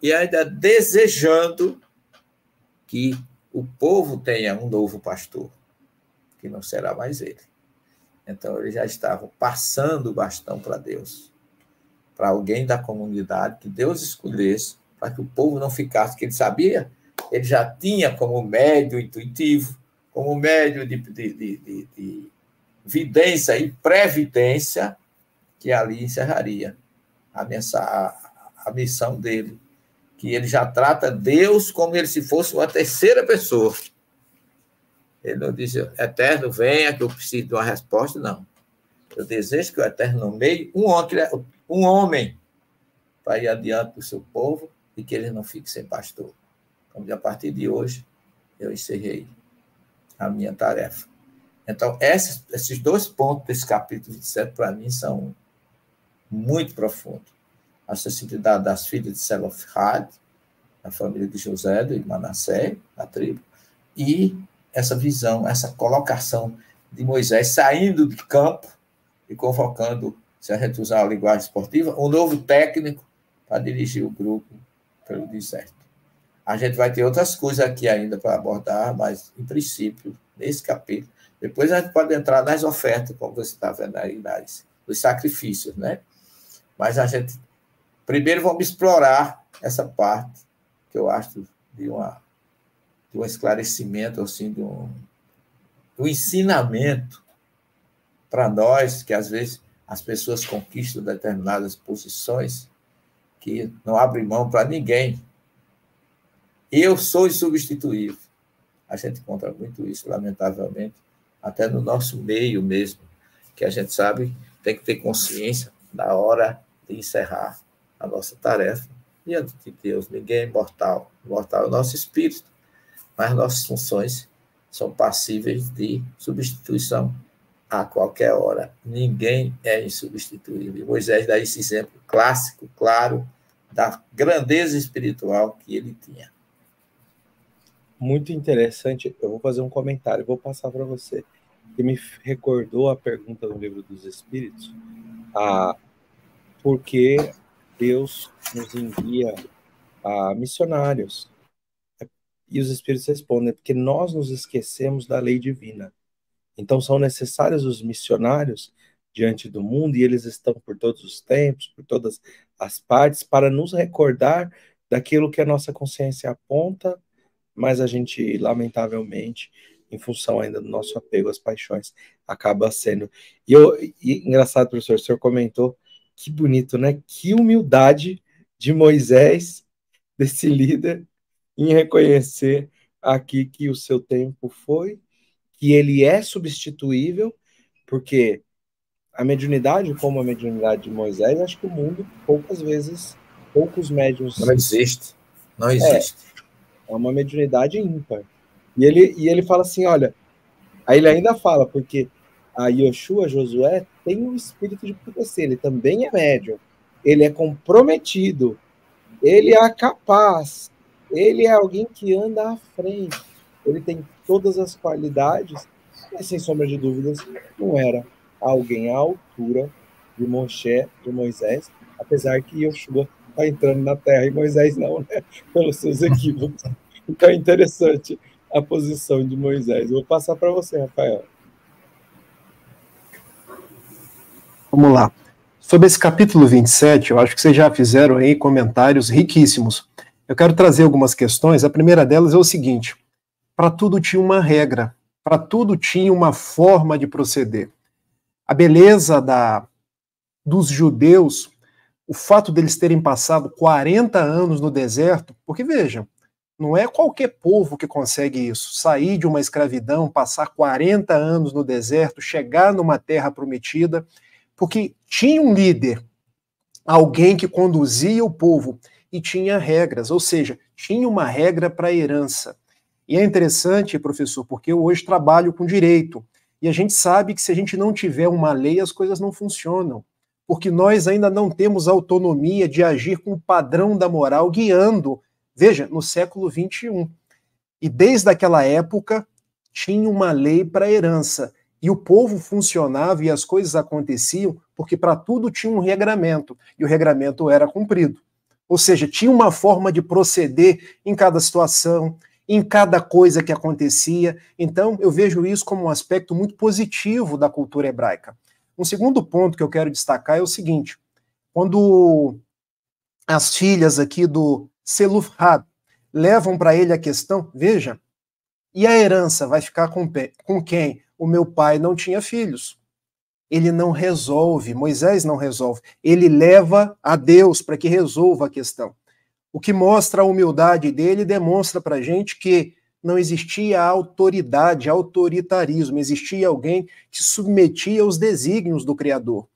e ainda desejando que o povo tenha um novo pastor, que não será mais ele. Então, eles já estavam passando o bastão para Deus, para alguém da comunidade que Deus escolhesse, para que o povo não ficasse, que ele sabia, ele já tinha como médio intuitivo, como médio de vidência e previdência, que ali encerraria a missão dele, que ele já trata Deus como ele se fosse uma terceira pessoa. Ele não diz, Eterno, venha, que eu preciso de uma resposta, não. Eu desejo que o Eterno nomeie um homem para ir adiante do seu povo e que ele não fique sem pastor. Então, a partir de hoje, eu encerrei a minha tarefa. Então, esses dois pontos desse capítulo 27, para mim, são muito profundos. A sensibilidade das filhas de Zelofhad, a família de José, de Manassés, da tribo, e essa visão, essa colocação de Moisés saindo de campo e convocando, se a gente usar a linguagem esportiva, um novo técnico para dirigir o grupo pelo deserto. A gente vai ter outras coisas aqui ainda para abordar, mas, em princípio, nesse capítulo, depois a gente pode entrar nas ofertas, como você está vendo aí, nos sacrifícios, né? Mas a gente, primeiro, vamos explorar essa parte, que eu acho de um esclarecimento, assim, de um ensinamento para nós, que às vezes as pessoas conquistam determinadas posições que não abrem mão para ninguém. Eu sou insubstituível. A gente encontra muito isso, lamentavelmente, até no nosso meio mesmo, que a gente sabe, tem que ter consciência na hora de encerrar a nossa tarefa diante de Deus. Ninguém é imortal. Imortal é o nosso espírito, mas nossas funções são passíveis de substituição a qualquer hora. Ninguém é insubstituível. Moisés dá esse exemplo clássico, claro, da grandeza espiritual que ele tinha. Muito interessante. Eu vou fazer um comentário, vou passar para você, que me recordou a pergunta do Livro dos Espíritos, por que Deus nos envia missionários? E os Espíritos respondem, porque nós nos esquecemos da lei divina. Então são necessários os missionários diante do mundo, e eles estão por todos os tempos, por todas as partes, para nos recordar daquilo que a nossa consciência aponta, mas a gente, lamentavelmente, em função ainda do nosso apego às paixões, acaba sendo. E engraçado, professor, o senhor comentou, que bonito, né? Que humildade de Moisés, desse líder, em reconhecer aqui que o seu tempo foi, que ele é substituível, porque a mediunidade, como a mediunidade de Moisés, acho que o mundo, poucos médiuns... Não existe. Não existe. É uma mediunidade ímpar. E ele fala assim, olha, aí ele ainda fala, porque a Yoshua, Josué, tem um espírito de profecia, ele também é médium, ele é comprometido, ele é capaz, ele é alguém que anda à frente, ele tem todas as qualidades, mas sem sombra de dúvidas, não era alguém à altura de Moshe, de Moisés, apesar que Yoshua está entrando na terra e Moisés não, né? Pelos seus equívocos. Então é interessante a posição de Moisés. Eu vou passar para você, Rafael. Vamos lá. Sobre esse capítulo 27, eu acho que vocês já fizeram aí comentários riquíssimos. Eu quero trazer algumas questões. A primeira delas é o seguinte: para tudo tinha uma regra, para tudo tinha uma forma de proceder. A beleza dos judeus, o fato deles terem passado 40 anos no deserto, porque vejam, não é qualquer povo que consegue isso, sair de uma escravidão, passar 40 anos no deserto, chegar numa terra prometida, porque tinha um líder, alguém que conduzia o povo e tinha regras, ou seja, tinha uma regra para a herança. E é interessante, professor, porque eu hoje trabalho com direito, e a gente sabe que se a gente não tiver uma lei, as coisas não funcionam, porque nós ainda não temos autonomia de agir com o padrão da moral guiando, veja, no século XXI. E desde aquela época tinha uma lei para a herança, e o povo funcionava e as coisas aconteciam porque para tudo tinha um regramento, e o regramento era cumprido. Ou seja, tinha uma forma de proceder em cada situação, em cada coisa que acontecia. Então, eu vejo isso como um aspecto muito positivo da cultura hebraica. Um segundo ponto que eu quero destacar é o seguinte: quando as filhas aqui do Zelofhad levam para ele a questão, veja, e a herança vai ficar com quem? O meu pai não tinha filhos. Ele não resolve, Moisés não resolve, ele leva a Deus para que resolva a questão. O que mostra a humildade dele demonstra para a gente que não existia autoridade, autoritarismo, existia alguém que submetia aos desígnios do Criador.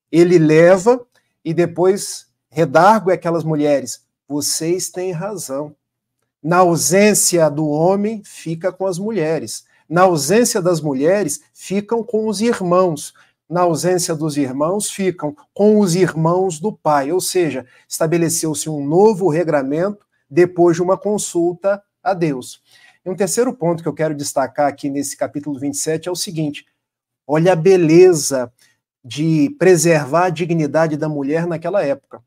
Ele leva e depois redargue aquelas mulheres: vocês têm razão. Na ausência do homem, fica com as mulheres. Na ausência das mulheres, ficam com os irmãos. Na ausência dos irmãos, ficam com os irmãos do pai. Ou seja, estabeleceu-se um novo regramento depois de uma consulta a Deus. E um terceiro ponto que eu quero destacar aqui nesse capítulo 27 é o seguinte: olha a beleza de preservar a dignidade da mulher naquela época.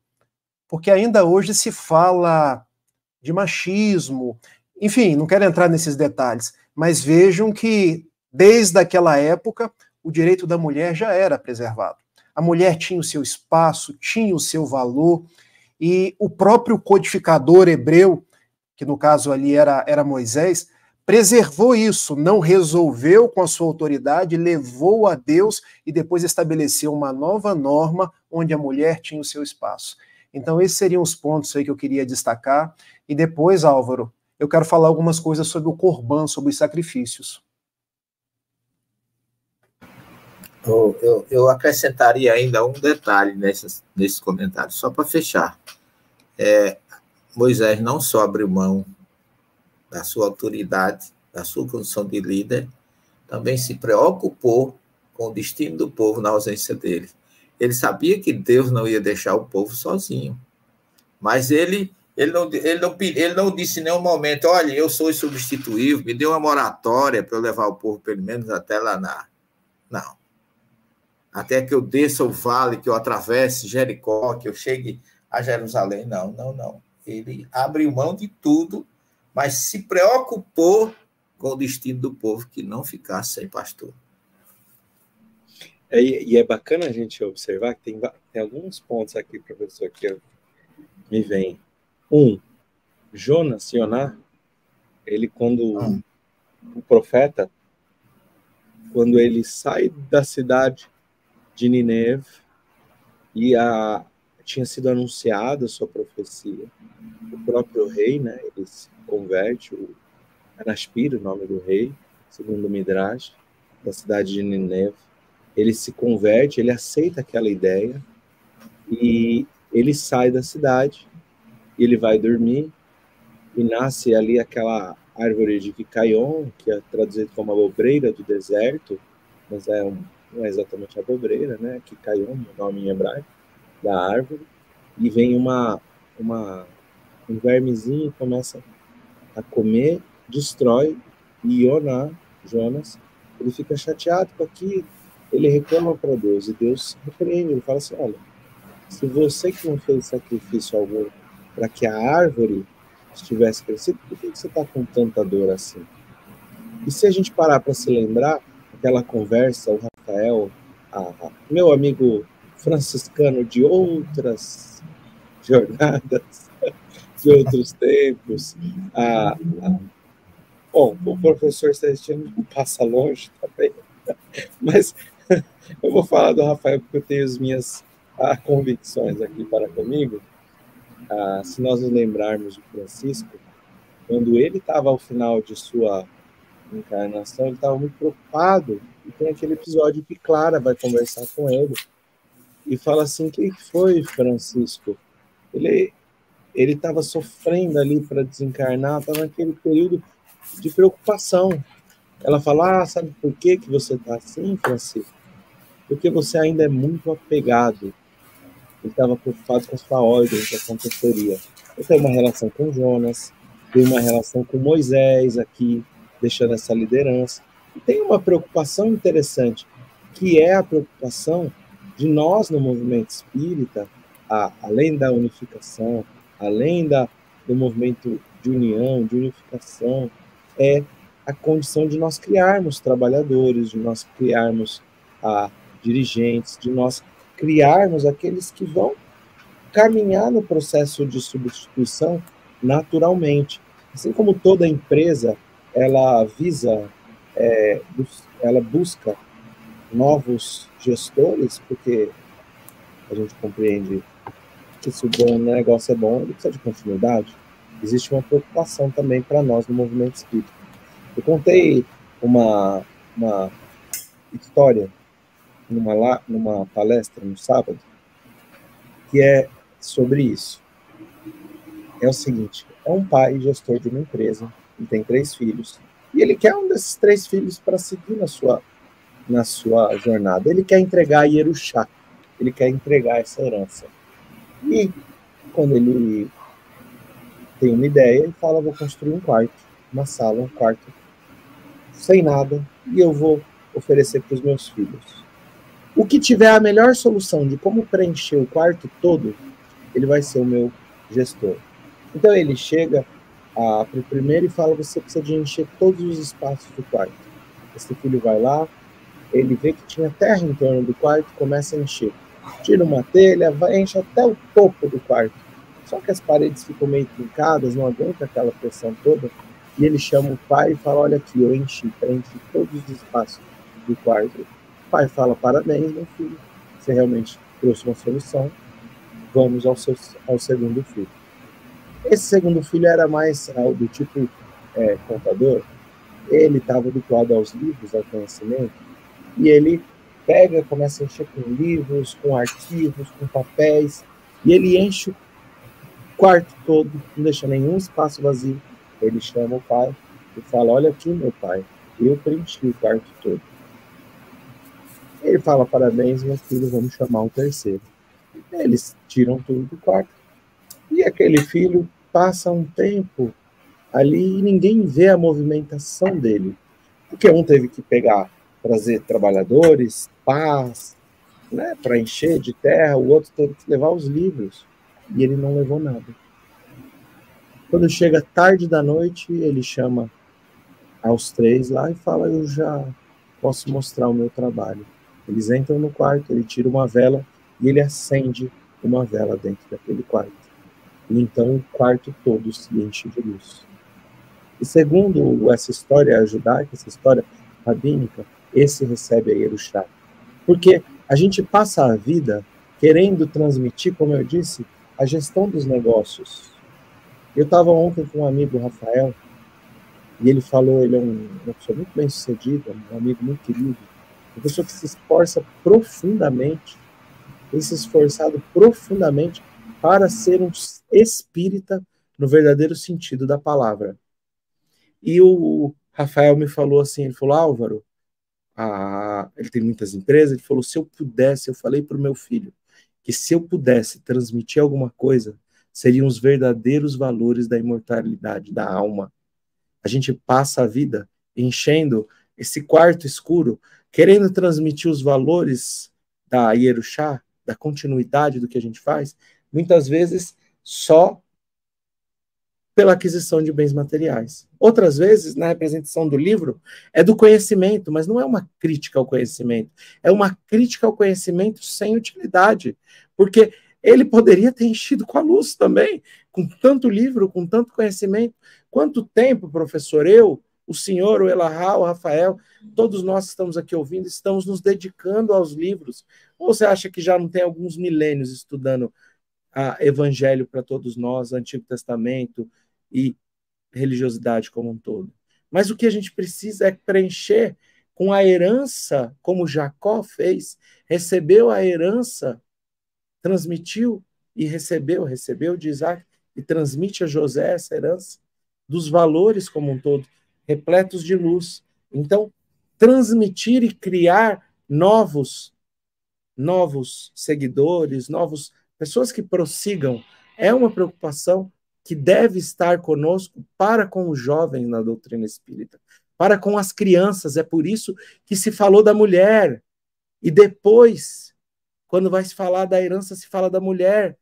Porque ainda hoje se fala de machismo, enfim, não quero entrar nesses detalhes, mas vejam que desde aquela época o direito da mulher já era preservado. A mulher tinha o seu espaço, tinha o seu valor, e o próprio codificador hebreu, que no caso ali era Moisés, preservou isso, não resolveu com a sua autoridade, levou a Deus e depois estabeleceu uma nova norma onde a mulher tinha o seu espaço. Então esses seriam os pontos aí que eu queria destacar. E depois, Álvaro, eu quero falar algumas coisas sobre o Corban, sobre os sacrifícios. Eu acrescentaria ainda um detalhe nesse comentário, só para fechar. Moisés não só abriu mão da sua autoridade, da sua condição de líder, também se preocupou com o destino do povo na ausência dele. Ele sabia que Deus não ia deixar o povo sozinho, mas ele não disse em nenhum momento: olha, eu sou insubstituível, me dê uma moratória para eu levar o povo pelo menos até lá Não. Até que eu desça o vale, que eu atravesse Jericó, que eu chegue a Jerusalém. Não. Ele abriu mão de tudo, mas se preocupou com o destino do povo, que não ficasse sem pastor. E é bacana a gente observar que tem alguns pontos aqui, professor, que me vem. Jonas, ele quando o profeta, quando ele sai da cidade de Nínive e tinha sido anunciada a sua profecia, o próprio rei, né, ele se converte, o Anaspir, o nome do rei, segundo o Midrash, da cidade de Nínive, ele se converte, ele aceita aquela ideia e ele sai da cidade, ele vai dormir e nasce ali aquela árvore de Kikayon, que é traduzido como abobreira do deserto, mas não é exatamente abobreira, né? Kikayon, o nome em hebraico, da árvore, e vem um vermezinho, começa a comer, destrói, e Jonas, ele fica chateado com aquilo, ele reclama para Deus, e Deus repreende, ele fala assim: olha, se você que não fez sacrifício algum para que a árvore estivesse crescendo, por que você está com tanta dor assim? E se a gente parar para se lembrar, aquela conversa, o Rafael, meu amigo franciscano de outras jornadas, de outros tempos, bom, o professor Celestino passa longe também, mas eu vou falar do Rafael porque eu tenho as minhas convicções aqui para comigo. Se nós nos lembrarmos de Francisco, quando ele estava ao final de sua encarnação, ele estava muito preocupado, e tem aquele episódio que Clara vai conversar com ele e fala assim: o que foi, Francisco? Ele estava sofrendo ali para desencarnar, estava naquele período de preocupação. Ela fala: sabe por que você está assim, Francisco? Porque você ainda é muito apegado. Ele estava preocupado com a sua ordem, que aconteceria. Ele tem uma relação com Jonas, tem uma relação com Moisés aqui, deixando essa liderança. E tem uma preocupação interessante, que é a preocupação de nós no movimento espírita, além da unificação, além do movimento de união, de unificação, é a condição de nós criarmos trabalhadores, de nós criarmos dirigentes, de nós criarmos aqueles que vão caminhar no processo de substituição naturalmente. Assim como toda empresa, ela visa, ela busca novos gestores, porque a gente compreende que se o bom negócio é bom, ele precisa de continuidade. Existe uma preocupação também para nós no movimento espírita. Eu contei uma história numa palestra no sábado, que é sobre isso. É o seguinte: é um pai gestor de uma empresa, ele tem 3 filhos, E ele quer um desses 3 filhos para seguir na sua jornada. Ele quer entregar Yerushá, ele quer entregar essa herança. E quando ele tem uma ideia, ele fala, vou construir um quarto, uma sala, um quarto, sem nada, e eu vou oferecer para os meus filhos. O que tiver a melhor solução de como preencher o quarto todo, ele vai ser o meu gestor. Então ele chega para o primeiro e fala, você precisa de encher todos os espaços do quarto. Esse filho vai lá, ele vê que tinha terra em torno do quarto, começa a encher. Tira uma telha, enche até o topo do quarto. Só que as paredes ficam meio trincadas, não aguenta aquela pressão toda, e ele chama o pai e fala, olha aqui, eu enchi todos os espaços do quarto. O pai fala, parabéns, meu filho, você realmente trouxe uma solução, vamos ao segundo filho. Esse segundo filho era mais do tipo contador, ele estava habituado aos livros, ao conhecimento, e ele pega, começa a encher com livros, com arquivos, com papéis, e ele enche o quarto todo, não deixa nenhum espaço vazio. Ele chama o pai e fala, olha aqui, meu pai, eu preenchi o quarto todo. Ele fala, parabéns, meu filho, vamos chamar um terceiro. Eles tiram tudo do quarto. E aquele filho passa um tempo ali e ninguém vê a movimentação dele. Porque um teve que trazer trabalhadores, pás, né, para encher de terra, o outro teve que levar os livros. E ele não levou nada. Quando chega tarde da noite, ele chama aos 3 lá e fala, eu já posso mostrar o meu trabalho. Eles entram no quarto, ele tira uma vela e ele acende uma vela dentro daquele quarto. E então o quarto todo se enche de luz. E segundo essa história judaica, essa história rabínica, esse recebe a Yerushá. Porque a gente passa a vida querendo transmitir, como eu disse, a gestão dos negócios. Eu estava ontem com um amigo, Rafael, e ele falou, ele é uma pessoa muito bem sucedida, um amigo muito querido, uma pessoa que se esforça profundamente, tem se esforçado profundamente para ser um espírita no verdadeiro sentido da palavra. E o Rafael me falou assim, ele falou, Álvaro, ele tem muitas empresas, ele falou, se eu pudesse, eu falei para o meu filho, que se eu pudesse transmitir alguma coisa, seriam os verdadeiros valores da imortalidade, da alma. A gente passa a vida enchendo esse quarto escuro, querendo transmitir os valores da Yerushá, da continuidade do que a gente faz, muitas vezes só pela aquisição de bens materiais. Outras vezes, na representação do livro, é do conhecimento, mas não é uma crítica ao conhecimento, é uma crítica ao conhecimento sem utilidade, porque ele poderia ter enchido com a luz também, com tanto livro, com tanto conhecimento. Quanto tempo, professor, eu, o senhor, o Elahá, o Rafael, todos nós que estamos aqui ouvindo, estamos nos dedicando aos livros? Ou você acha que já não tem alguns milênios estudando Evangelho para todos nós, Antigo Testamento e religiosidade como um todo? Mas o que a gente precisa é preencher com a herança, como Jacó fez, recebeu a herança, transmitiu e recebeu de Isaac e transmite a José essa herança dos valores como um todo, repletos de luz. Então, transmitir e criar novos seguidores, pessoas que prossigam, é uma preocupação que deve estar conosco para com os jovens na doutrina espírita, para com as crianças. É por isso que se falou da mulher, e depois, quando vai se falar da herança, se fala da mulher,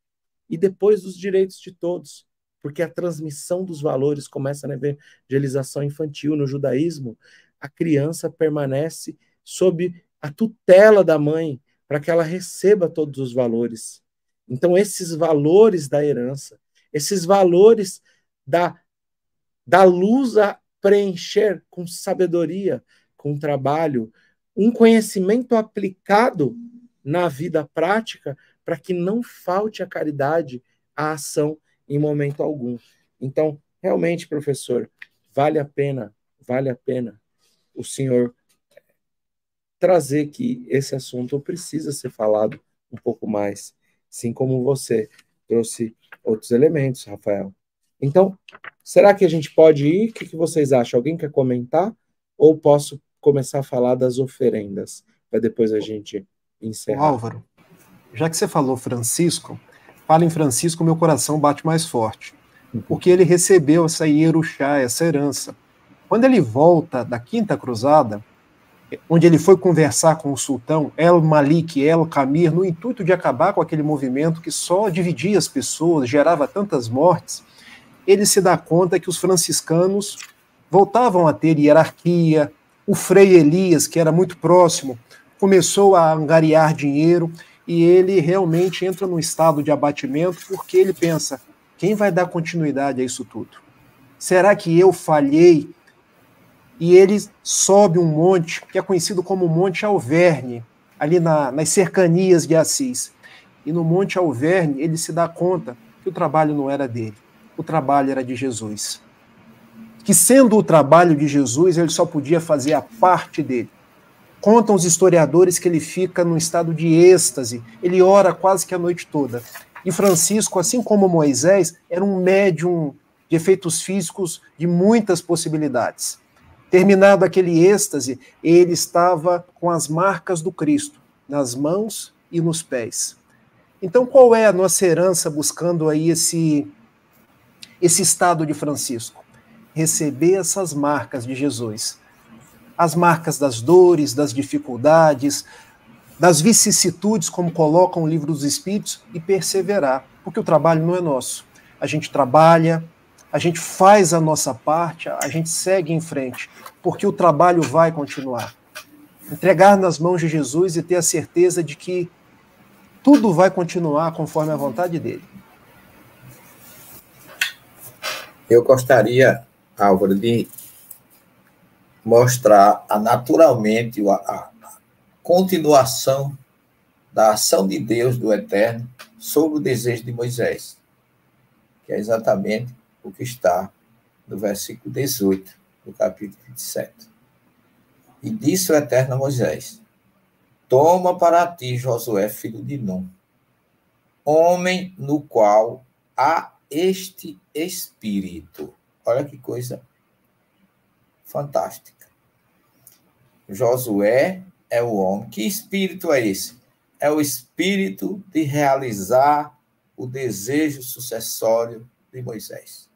e depois dos direitos de todos, porque a transmissão dos valores começa na evangelização infantil, no judaísmo. A criança permanece sob a tutela da mãe, para que ela receba todos os valores. Então, esses valores da herança, esses valores da luz a preencher com sabedoria, com trabalho, um conhecimento aplicado na vida prática, para que não falte a caridade, a ação em momento algum. Então, realmente, professor, vale a pena o senhor trazer que esse assunto precisa ser falado um pouco mais, assim como você trouxe outros elementos, Rafael. Então, será que a gente pode ir? O que vocês acham? Alguém quer comentar? Ou posso começar a falar das oferendas, para depois a gente encerrar? Álvaro, já que você falou Francisco, fala em Francisco, meu coração bate mais forte. Porque ele recebeu essa Ieruxá, essa herança. Quando ele volta da Quinta Cruzada, onde ele foi conversar com o sultão El Malik El Kamir, no intuito de acabar com aquele movimento que só dividia as pessoas, gerava tantas mortes, ele se dá conta que os franciscanos voltavam a ter hierarquia, o Frei Elias, que era muito próximo, começou a angariar dinheiro, e ele realmente entra num estado de abatimento, porque ele pensa, quem vai dar continuidade a isso tudo? Será que eu falhei? E ele sobe um monte, que é conhecido como Monte Alverne, ali nas cercanias de Assis. E no Monte Alverne, ele se dá conta que o trabalho não era dele, o trabalho era de Jesus. Que sendo o trabalho de Jesus, ele só podia fazer a parte dele. Contam os historiadores que ele fica num estado de êxtase, ele ora quase que a noite toda. E Francisco, assim como Moisés, era um médium de efeitos físicos de muitas possibilidades. Terminado aquele êxtase, ele estava com as marcas do Cristo, nas mãos e nos pés. Então, qual é a nossa herança buscando aí esse estado de Francisco? Receber essas marcas de Jesus. As marcas das dores, das dificuldades, das vicissitudes, como coloca o Livro dos Espíritos, e perseverar, porque o trabalho não é nosso. A gente trabalha, a gente faz a nossa parte, a gente segue em frente, porque o trabalho vai continuar. Entregar nas mãos de Jesus e ter a certeza de que tudo vai continuar conforme a vontade dele. Eu gostaria, Álvaro, de mostrar naturalmente a continuação da ação de Deus, do Eterno, sobre o desejo de Moisés, que é exatamente o que está no versículo 18, do capítulo 27. E disse o Eterno a Moisés, toma para ti Josué, filho de Num, homem no qual há este Espírito. Olha que coisa fantástica. Josué é o homem. Que espírito é esse? É o espírito de realizar o desejo sucessório de Moisés.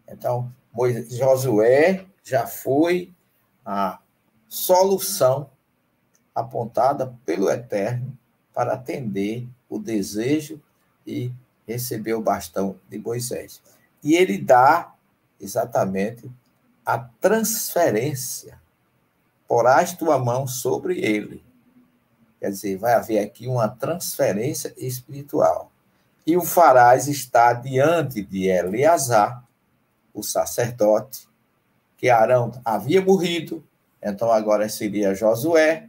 Então, Josué já foi a solução apontada pelo Eterno para atender o desejo e receber o bastão de Moisés. E ele dá exatamente a transferência. Porás tua mão sobre ele. Quer dizer, vai haver aqui uma transferência espiritual. E o farás estar diante de Eleazar, o sacerdote, que Arão havia morrido, então agora seria Josué,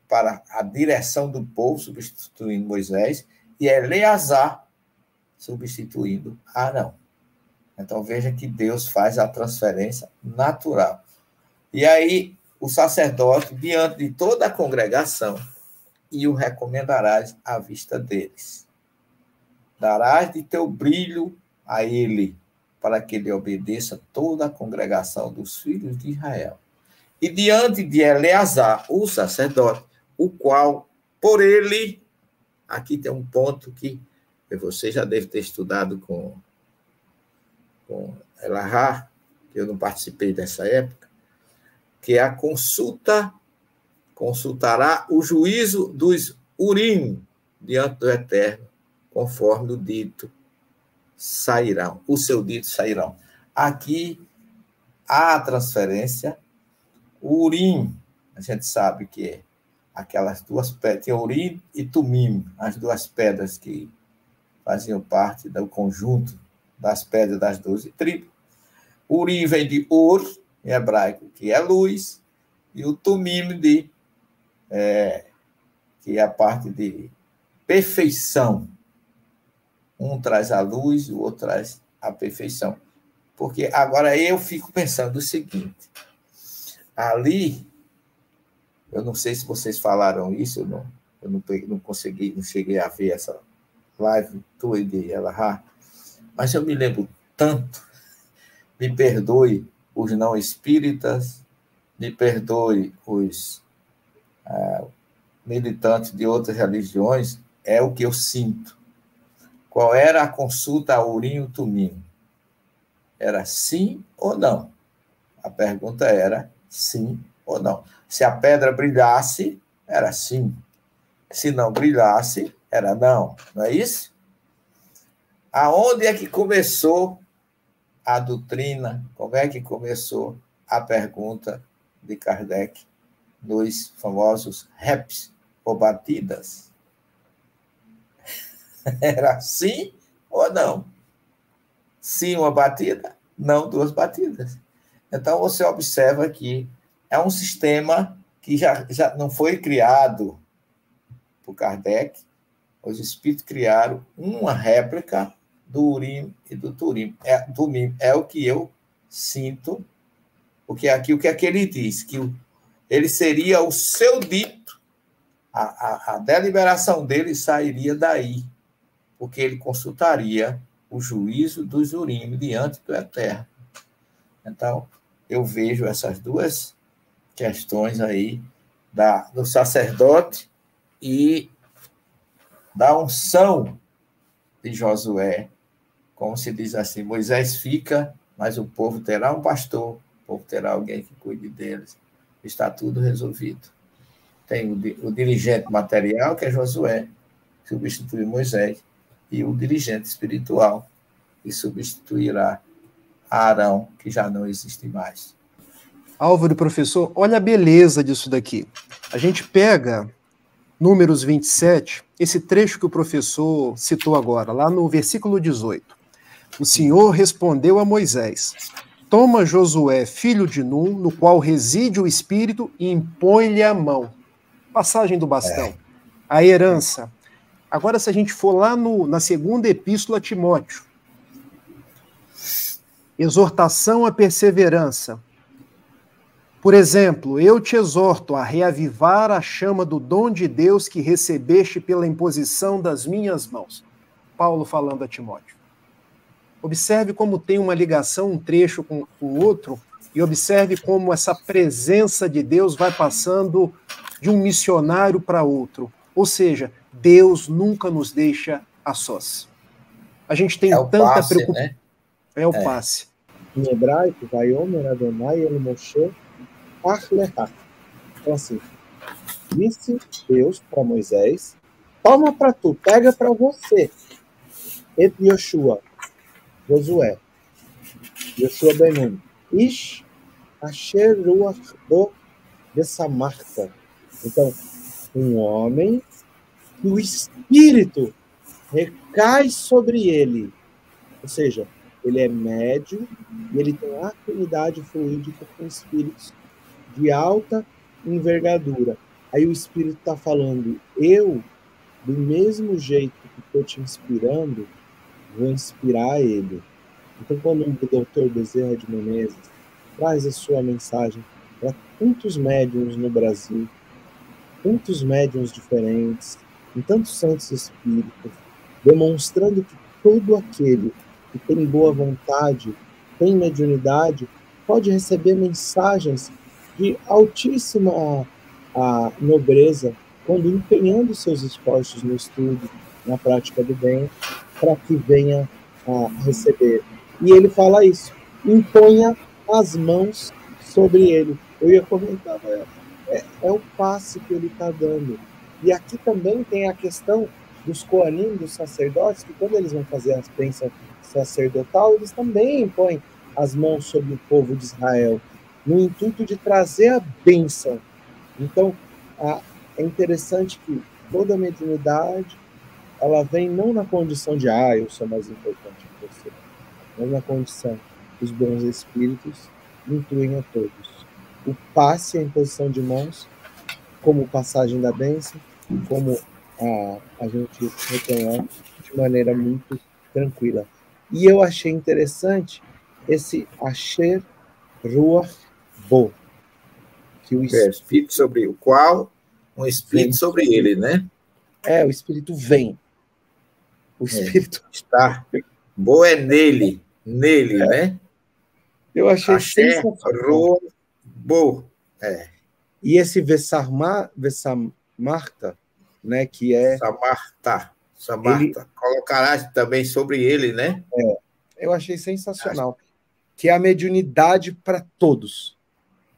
para a direção do povo, substituindo Moisés, e Eleazar, substituindo Arão. Então veja que Deus faz a transferência natural. E aí, o sacerdote, diante de toda a congregação, e o recomendarás à vista deles. Darás de teu brilho a ele, para que ele obedeça toda a congregação dos filhos de Israel. E diante de Eleazar, o sacerdote, o qual, por ele, aqui tem um ponto que você já deve ter estudado com Elahá, que eu não participei dessa época, que é a consultará o juízo dos Urim diante do Eterno, conforme o dito sairão, o seu dito sairão. Aqui há a transferência, o Urim, a gente sabe que é aquelas duas pedras, tem Urim e Tumim, as duas pedras que faziam parte do conjunto das pedras das 12 tribos. O Urim vem de Ur, em hebraico, que é luz, e o Tumim que é a parte de perfeição. Um traz a luz, o outro traz a perfeição. Porque agora eu fico pensando o seguinte, ali, eu não sei se vocês falaram isso, eu não consegui, não cheguei a ver essa live tua de Elahá, mas eu me lembro tanto. Me perdoe os não espíritas, me perdoe os militantes de outras religiões, é o que eu sinto. Qual era a consulta a Urim Tumim? Era sim ou não? A pergunta era sim ou não. Se a pedra brilhasse, era sim. Se não brilhasse, era não. Não é isso? Aonde é que começou a doutrina? Como é que começou a pergunta de Kardec nos famosos raps ou batidas? Era sim ou não? Sim, uma batida, não duas batidas. Então, você observa que é um sistema que já não foi criado por Kardec. Os espíritos criaram uma réplica do Urim e do Tumim. É o que eu sinto, porque aqui o que é que ele diz? Que ele seria o seu dito, a deliberação dele sairia daí, porque ele consultaria o juízo dos Urim diante do Eterno. Então, eu vejo essas duas questões aí do sacerdote e da unção de Josué, como se diz assim, Moisés fica, mas o povo terá um pastor, o povo terá alguém que cuide deles. Está tudo resolvido. Tem o dirigente material, que é Josué, que substitui Moisés, e o dirigente espiritual, que substituirá Arão, que já não existe mais. Álvaro, professor, olha a beleza disso daqui. A gente pega Números 27, esse trecho que o professor citou agora, lá no versículo 18. O Senhor respondeu a Moisés: toma Josué, filho de Num, no qual reside o Espírito, e impõe-lhe a mão. Passagem do bastão. A herança. Agora, se a gente for lá na segunda epístola a Timóteo, exortação à perseverança. Por exemplo, eu te exorto a reavivar a chama do dom de Deus que recebeste pela imposição das minhas mãos. Paulo falando a Timóteo. Observe como tem uma ligação, um trecho com o outro, e observe como essa presença de Deus vai passando de um missionário para outro. Ou seja, Deus nunca nos deixa a sós. A gente tem tanta preocupação. Né? É o passe. Em hebraico, Vaiomer Adonai El Moshe Achlecha. Então, assim, disse Deus para Moisés: toma para tu, pega para você. Et Yoshua, Josué, Yoshua Benum, Ish Asher Ruach Bo Besamarta. Então, um homem que o Espírito recai sobre ele. Ou seja, ele é médio e ele tem afinidade fluídica com espíritos de alta envergadura. Aí o Espírito está falando: eu, do mesmo jeito que estou te inspirando, vou inspirar ele. Então, quando o doutor Bezerra de Menezes traz a sua mensagem para tantos médiuns no Brasil, tantos médiuns diferentes, em tantos santos espíritos, demonstrando que todo aquele que tem boa vontade, tem mediunidade, pode receber mensagens de altíssima nobreza, quando empenhando seus esforços no estudo, na prática do bem, para que venha a receber. E ele fala isso: imponha as mãos sobre ele. Eu ia comentar, é o passe que ele está dando. E aqui também tem a questão dos Koanim, dos sacerdotes, que quando eles vão fazer a bênção sacerdotal, eles também impõem as mãos sobre o povo de Israel, no intuito de trazer a bênção. Então, é interessante que toda mediunidade, ela vem não na condição de eu sou mais importante que você, mas na condição que os bons espíritos intuem a todos. O passe, a imposição de mãos, como passagem da bênção, como a gente reconhece de maneira muito tranquila. E eu achei interessante esse Asher Ruach Bo, que o espírito sobre o qual um espírito sobre ele, né? O espírito vem. O espírito está. Bo é nele. nele, né? Eu achei Axé, sensacional. Bo. E esse Vesamarta, né, que é... Samarta. Ele, Colocarás também sobre ele, né? eu achei sensacional. Que é a mediunidade para todos.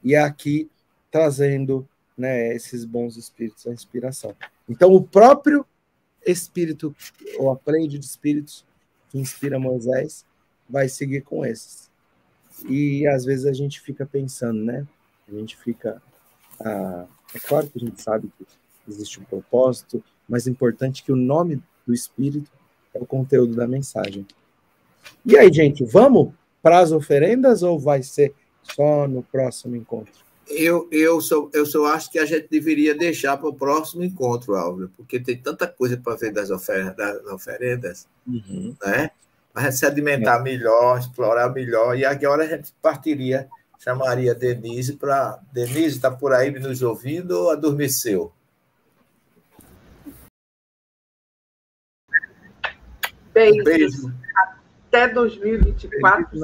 E é aqui trazendo, né, esses bons espíritos, a inspiração. Então, o próprio espírito, ou a pleiade de espíritos que inspira Moisés, vai seguir com esses. E, às vezes, a gente fica pensando, né? A gente fica... é claro que a gente sabe que existe um propósito, mas é importante que o nome do espírito é o conteúdo da mensagem. E aí, gente, vamos para as oferendas ou vai ser só no próximo encontro? Eu só acho que a gente deveria deixar para o próximo encontro, Álvaro, porque tem tanta coisa para ver das oferendas, né? A gente se alimentar melhor, explorar melhor, e agora a gente partiria, chamaria Denise para... Denise, está por aí nos ouvindo ou adormeceu? Beijos. Até 2024.